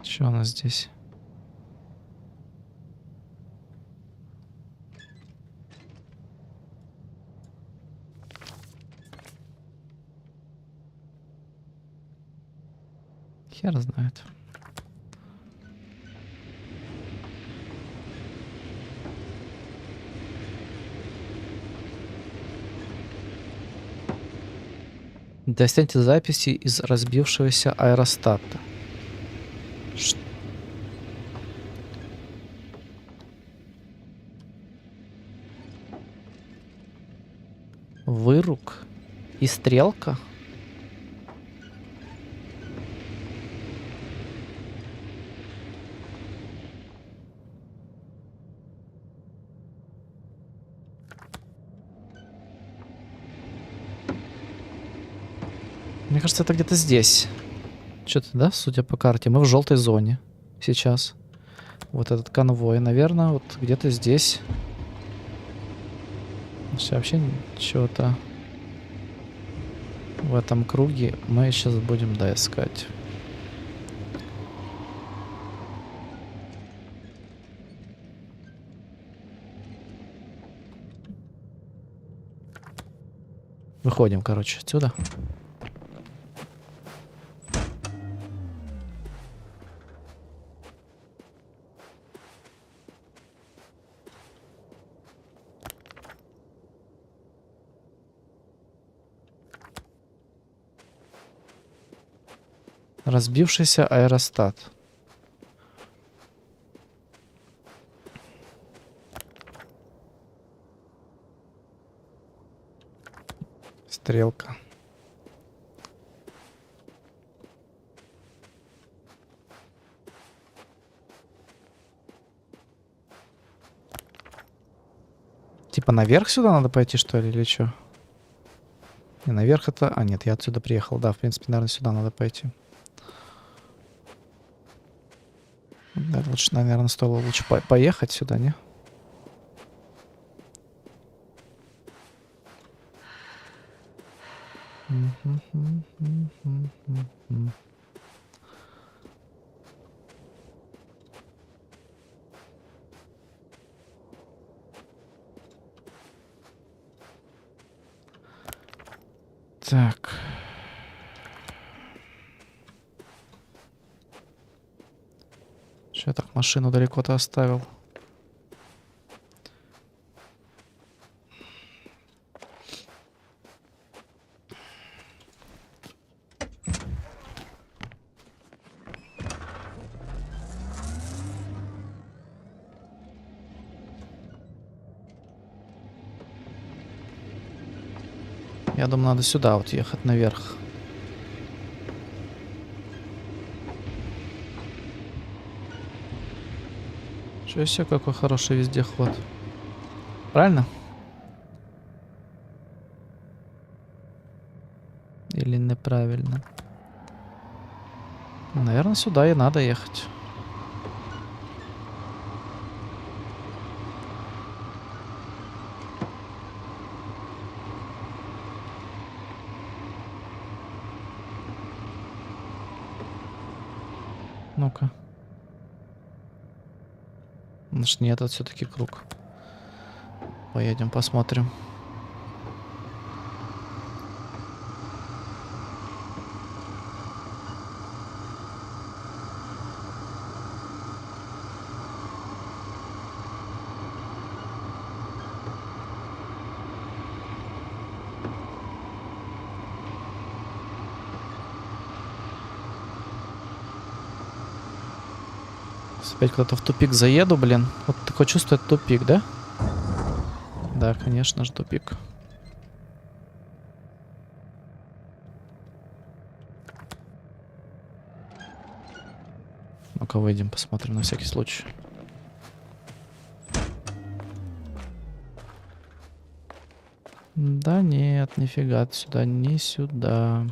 Что у нас здесь? Хер знает. Достаньте записи из разбившегося аэростата. Вырук и стрелка. Мне кажется, это где-то здесь. Что-то, да, судя по карте. Мы в желтой зоне сейчас. Вот этот конвой, наверное, вот где-то здесь. Все, вообще чего-то в этом круге мы сейчас будем, да, искать. Выходим, короче, отсюда. Разбившийся аэростат. Стрелка. Типа наверх сюда надо пойти, что ли, или что? Не, наверх это... А, нет, я отсюда приехал. Да, в принципе, наверное, сюда надо пойти. Да, лучше, наверное, стоило лучше поехать сюда, не? Так. Че я так машину далеко-то оставил? Я думаю, надо сюда вот ехать наверх. Чё себе, какой хороший вездеход. Правильно? Или неправильно? Наверное, сюда и надо ехать. Ну-ка. Может, нет, это все-таки круг. Поедем, посмотрим. Опять куда-то в тупик заеду, блин. Вот такое чувство, это тупик, да? Да, конечно же, тупик. Ну-ка, выйдем, посмотрим на всякий случай. Да нет, нифига, сюда, не сюда.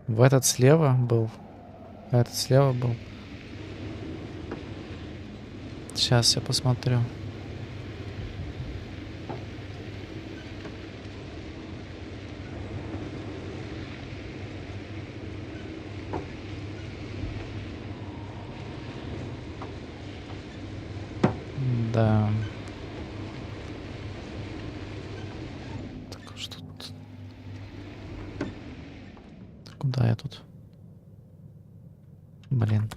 В этот слева был. А этот слева был. Сейчас я посмотрю. Да. Так, что тут? Куда я тут? Блин.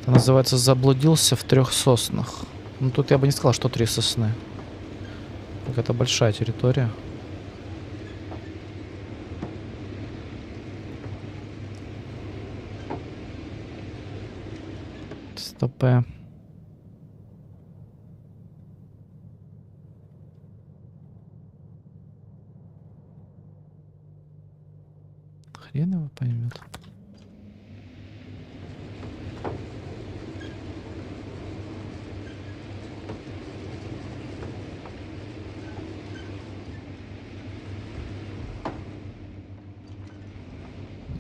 Это называется «Заблудился в 3 соснах». Ну, тут я бы не сказал, что 3 сосны. Это большая территория. Стопэ. Хрен его поймет.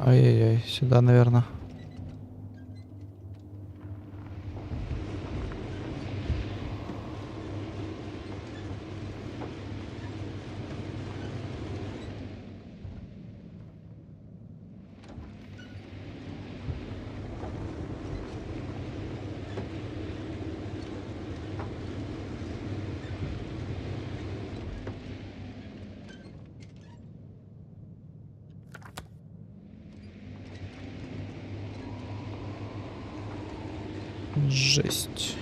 Ай-яй-яй, сюда, наверное. Жесть.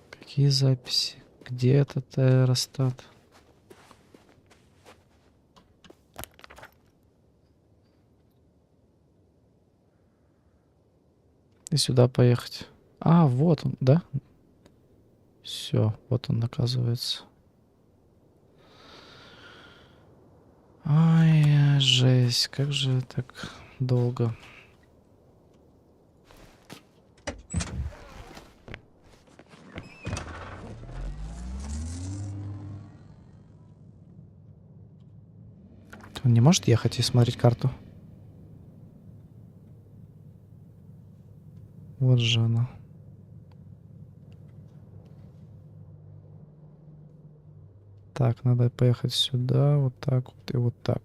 Какие записи? Где этот аэростат? И сюда поехать. А, вот он, да? Все, вот он, оказывается. Ай, жесть, как же так долго. Он не может ехать и смотреть карту? Вот же она. Так, надо поехать сюда, вот так вот и вот так.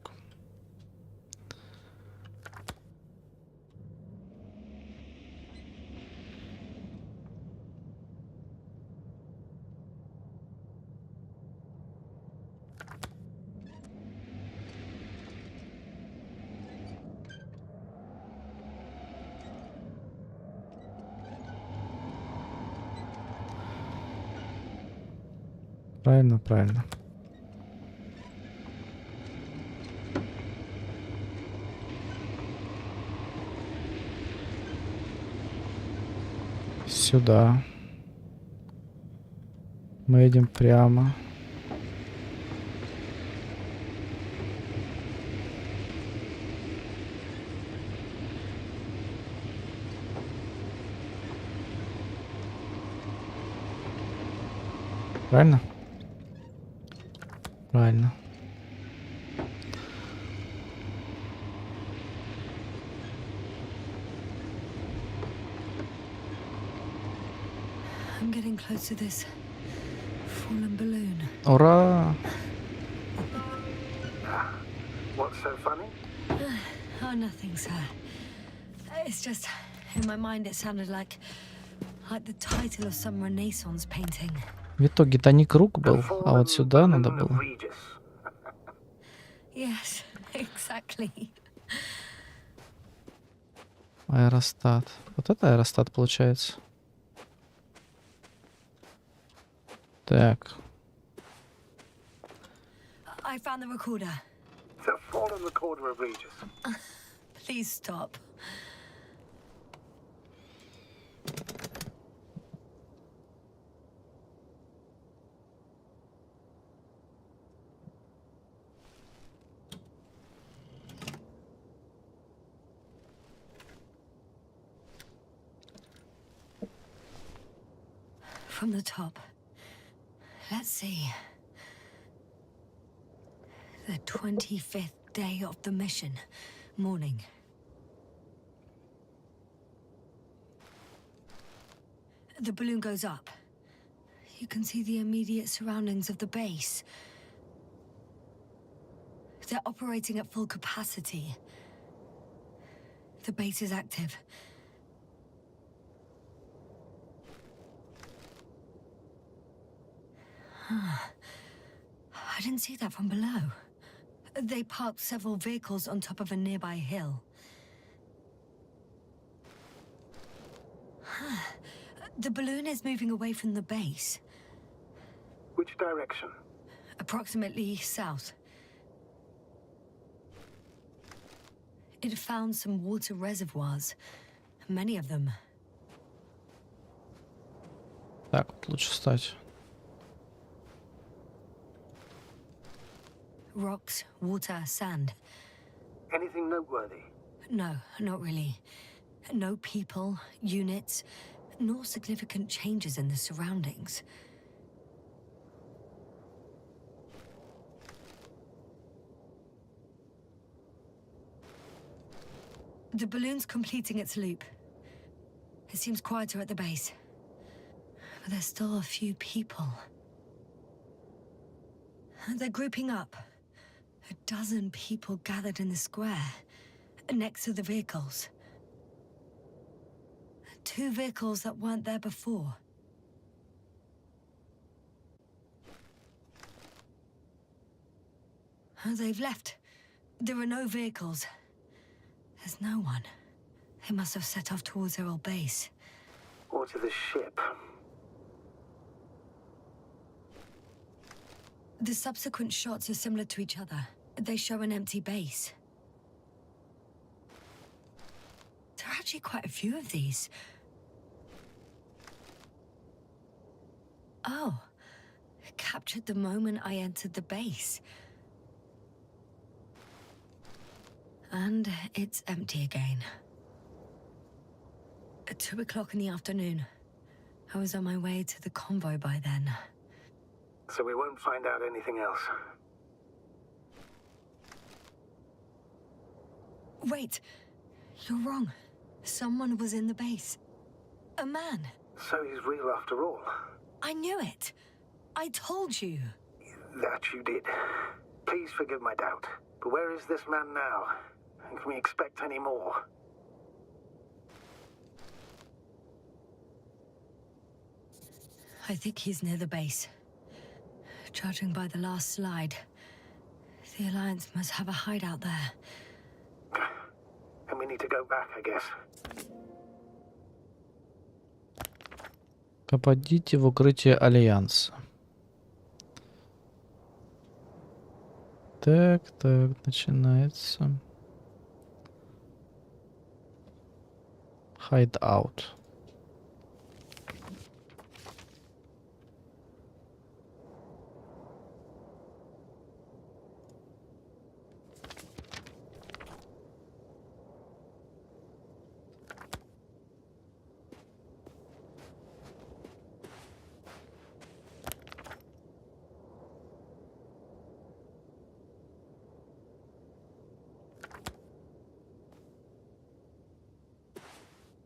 Правильно, правильно. Сюда. Мы едем прямо. Правильно? Правильно. I'm getting close to this fallen balloon. Ура! What's so funny? Oh, nothing, sir. It's just, in my mind it sounded like the title of some Renaissance painting. В итоге-то не круг был, The а вот fallen сюда надо balloon of было. Regis. Yes, exactly. Аэростат. Вот это аэростат получается. Так. I found the recorder. The fallen recorder of Regis. Please stop. From the top. Let's see. The 25th day of the mission. Morning. The balloon goes up. You can see the immediate surroundings of the base. They're operating at full capacity. The base is active. I didn't see that from below. They parked several vehicles on top of a nearby hill. The balloon is moving away from the base. Which direction? Approximately south. It found some water reservoirs. Many of them. Так, вот лучше встать. Rocks, water, sand. Anything noteworthy? No, not really. No people, units, nor significant changes in the surroundings. The balloon's completing its loop. It seems quieter at the base. But there's still a few people. They're grouping up. A dozen people gathered in the square, next to the vehicles. 2 vehicles that weren't there before. They've left. There are no vehicles. There's no one. They must have set off towards their old base. Or to the ship? The subsequent shots are similar to each other. They show an empty base. There are actually quite a few of these. Oh, captured the moment I entered the base. And it's empty again. At 2 o'clock in the afternoon. I was on my way to the convoy by then. So we won't find out anything else. Wait, you're wrong. Someone was in the base. A man. So he's real after all. I knew it. I told you. That you did. Please forgive my doubt. But where is this man now? And can we expect any more? I think he's near the base. Judging by the last slide, the Alliance must have a hideout there. And we need to go back, I guess. Попадите в укрытие Альянса. Так, начинается. Hideout.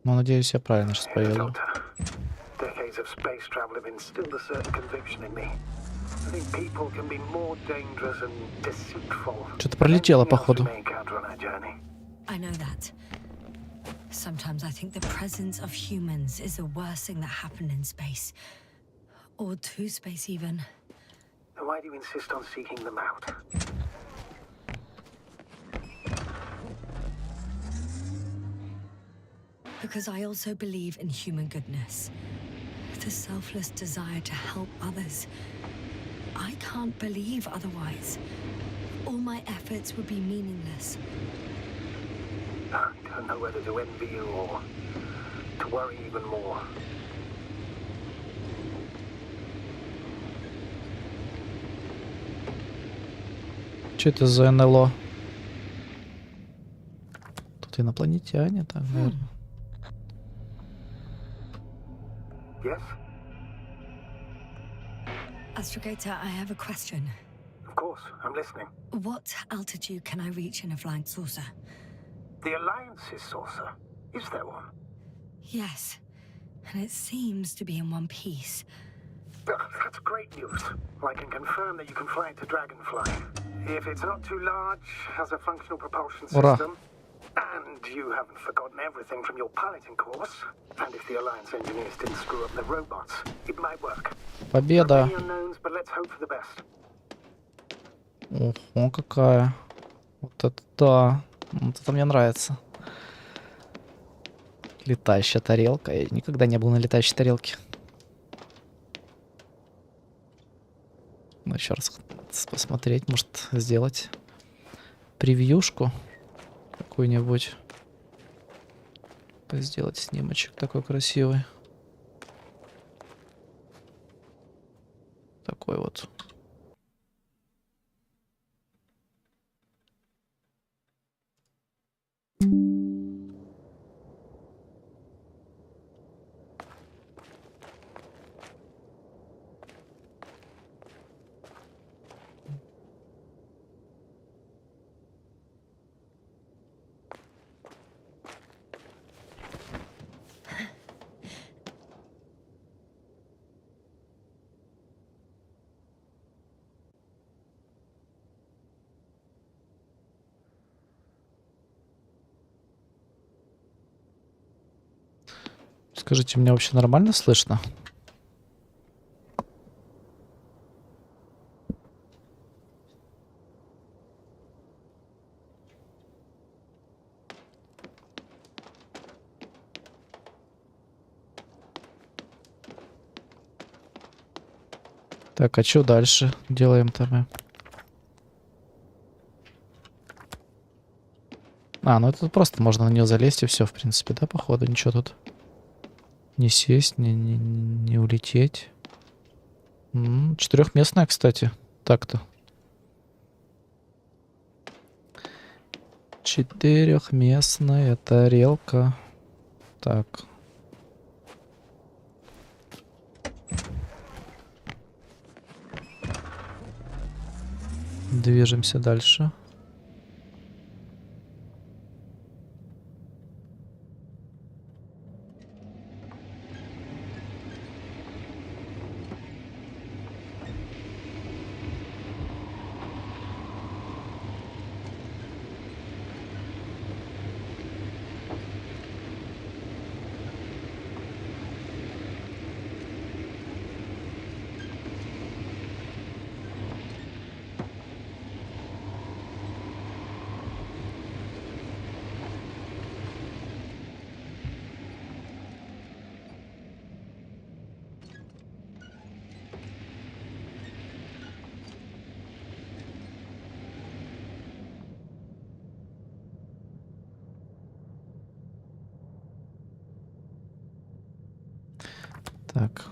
Ну, надеюсь, я правильно сейчас поеду. Decades of space travel have instilled a certain conviction in me. I think people can be more dangerous and deceitful. Что-то пролетело, походу. I know that. Sometimes I think the presence of humans is the worst thing that happened in space. Or to space, even. Then why do you insist on seeking them out? Because I also believe in human goodness. The selfless desire to help others. I can't believe otherwise. All my efforts would be meaningless. I don't know whether to envy you or to worry even more. Что это за НЛО? Тут инопланетяне, так, наверное. Yes? Astrogator, I have a question. Of course, I'm listening. What altitude can I reach in a flying saucer? The Alliance's saucer. Is there one? Yes, and it seems to be in one piece. That's great news. I can confirm that you can fly into Dragonfly. If it's not too large, has a functional propulsion system, and you haven't forgotten everything from your piloting course, and if the Alliance engineers didn't screw up the robots, it might work. Победа. Many unknowns, but let's hope for the best. Ого, какая. Вот это да. Вот это мне нравится. Летающая тарелка. Я никогда не был на летающей тарелке. Ну, еще раз посмотреть, может сделать превьюшку какую-нибудь. Сделать снимочек такой красивый. Такой вот. Скажите, меня вообще нормально слышно? Так, а что дальше делаем-то мы? А, ну это просто можно на нее залезть и все, в принципе, да, походу, ничего тут. Не сесть, не улететь. Четырехместная, кстати. Так-то. Четырехместная тарелка. Так. Движемся дальше. Так.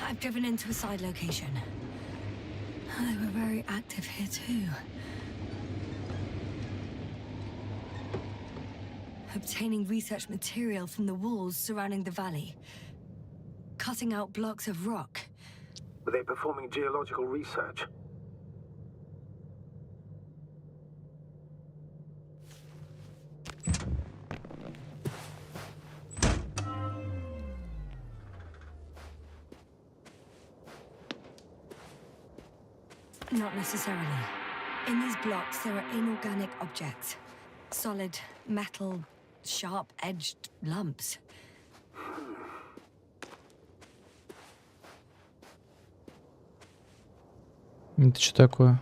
I've driven into a side location. They were very active here too. Obtaining research material from the walls surrounding the valley. Cutting out blocks of rock. Were they performing geological research? Not necessarily. In these blocks, there are inorganic objects. Solid, metal, sharp-edged lumps. Это что такое?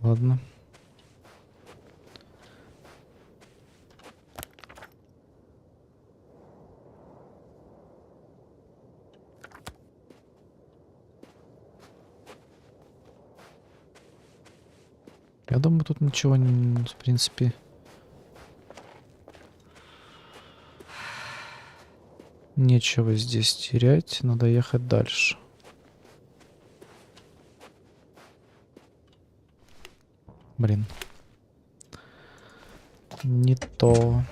Ладно. Я думаю, тут ничего, в принципе, нечего здесь терять. Надо ехать дальше. Блин. Не то.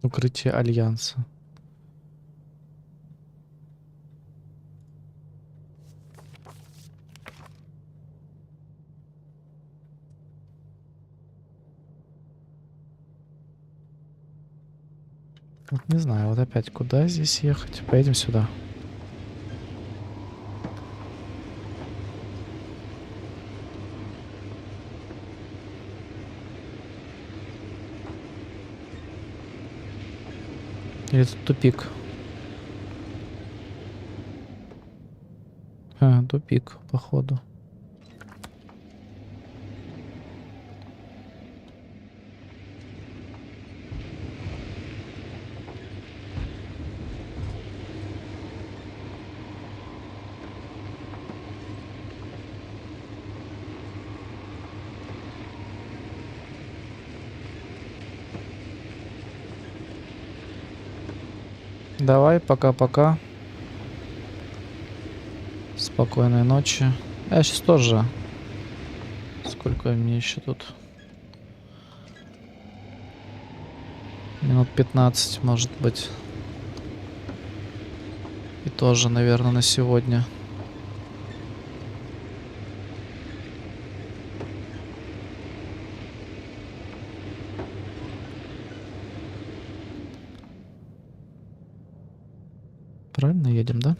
Укрытие Альянса. Вот не знаю, вот опять куда здесь ехать? Поедем сюда. Или тут тупик? А, тупик, походу. Давай, пока-пока. Спокойной ночи. Я сейчас тоже. Сколько мне еще тут? Минут 15, может быть. И тоже, наверное, на сегодня. Правильно едем, да?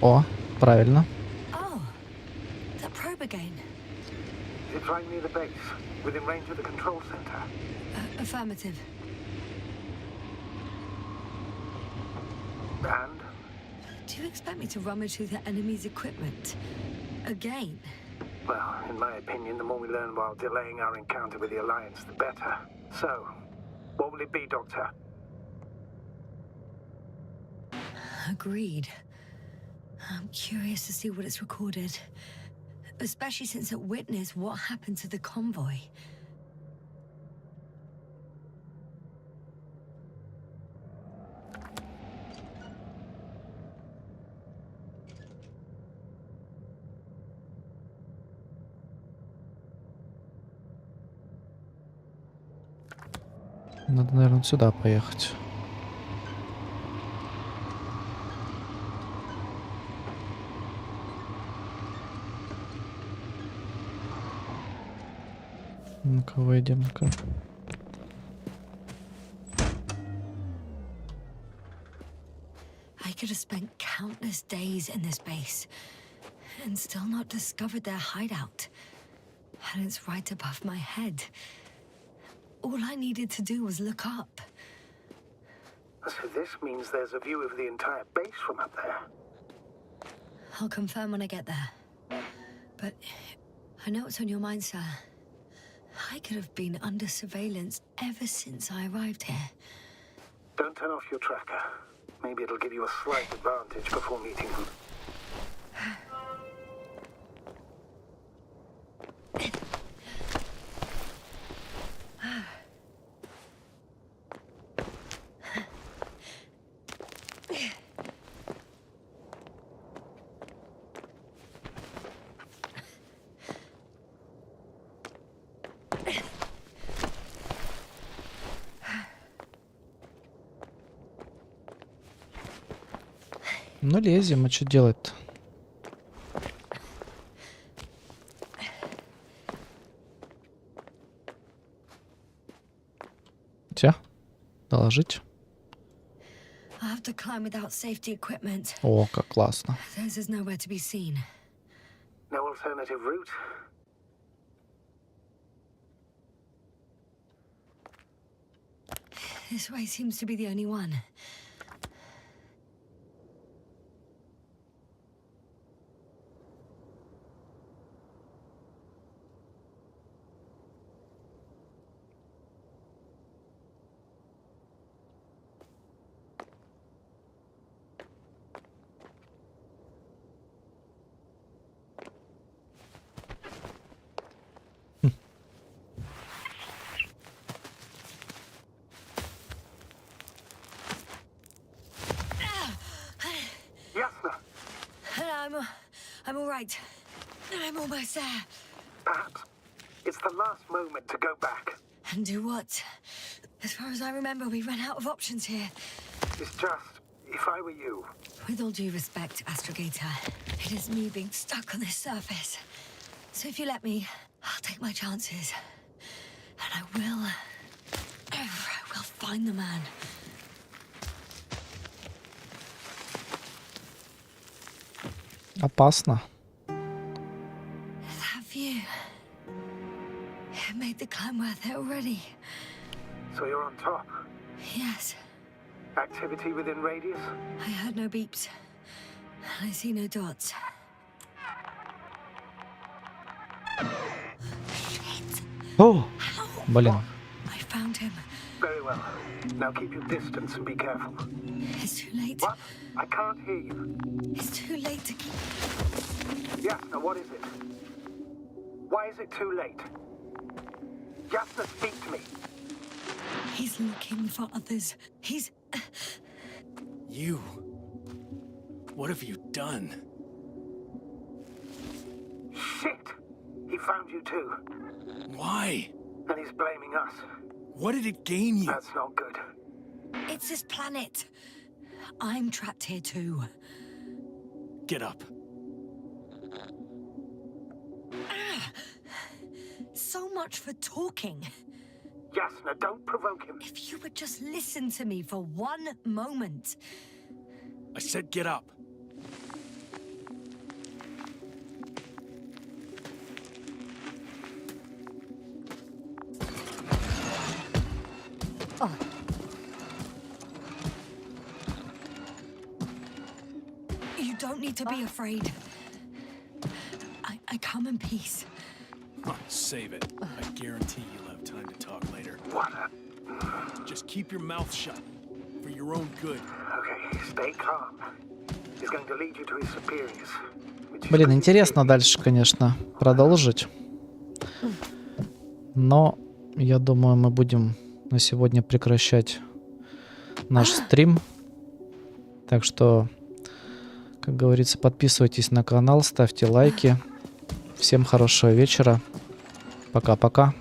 О, правильно. Oh, that probe again. Is it right near the base, within range of the control center? Affirmative. And? Do you expect me to rummage through the enemy's equipment? Again? Well, in my opinion, the more we learn while delaying our encounter with the Alliance, the better. So, what will it be, Doctor? Agreed. I'm curious to see what it's recorded. Especially since it witnessed what happened to the convoy. Надо, наверное, сюда поехать. Ну-ка, выйдем-ка. I could have spent countless days in this base and still not discovered their hideout. And it's right above my head. All I needed to do was look up. So this means there's a view of the entire base from up there. I'll confirm when I get there. But I know what's on your mind, sir. I could have been under surveillance ever since I arrived here. Don't turn off your tracker. Maybe it'll give you a slight advantage before meeting them. Ну, лезем, а что делать-то? Все, доложить. I'll have to climb without safety equipment. О, как классно. Theirs is nowhere to be seen. No alternative route? This way seems to be the only one. Yasna! I'm all right. I'm almost there. Perhaps it's the last moment to go back. And do what? As far as I remember, we ran out of options here. It's just, if I were you... With all due respect, Astrogator, it is me being stuck on this surface. So if you let me, I'll take my chances. And I will find the man. Опасно. That view. It made the climb worth it already. So you're on top. Yes. Activity within radius? I heard no beeps. And I see no dots. О, блин. I found him. Very well. Now keep your distance and be careful. It's too late. What? I can't hear you. It's too late to keep... Yasna, what is it? Why is it too late? Yasna, speak to me. He's looking for others. He's... You. What have you done? Shit! He found you too. Why? And he's blaming us. What did it gain you? That's not good. It's his planet. I'm trapped here too. Get up. So much for talking. Yasna, don't provoke him. If you would just listen to me for one moment. I said get up. You don't need to be afraid. I come in peace. Oh, save it. I guarantee you'll have time to talk later. What? Just keep your mouth shut. For your own good. Okay, stay calm. He's going to lead you to his superiors. Блин, интересно дальше, конечно, продолжить. Но я думаю, мы будем на сегодня прекращать наш стрим. Так что, как говорится, подписывайтесь на канал, ставьте лайки. Всем хорошего вечера. Пока-пока.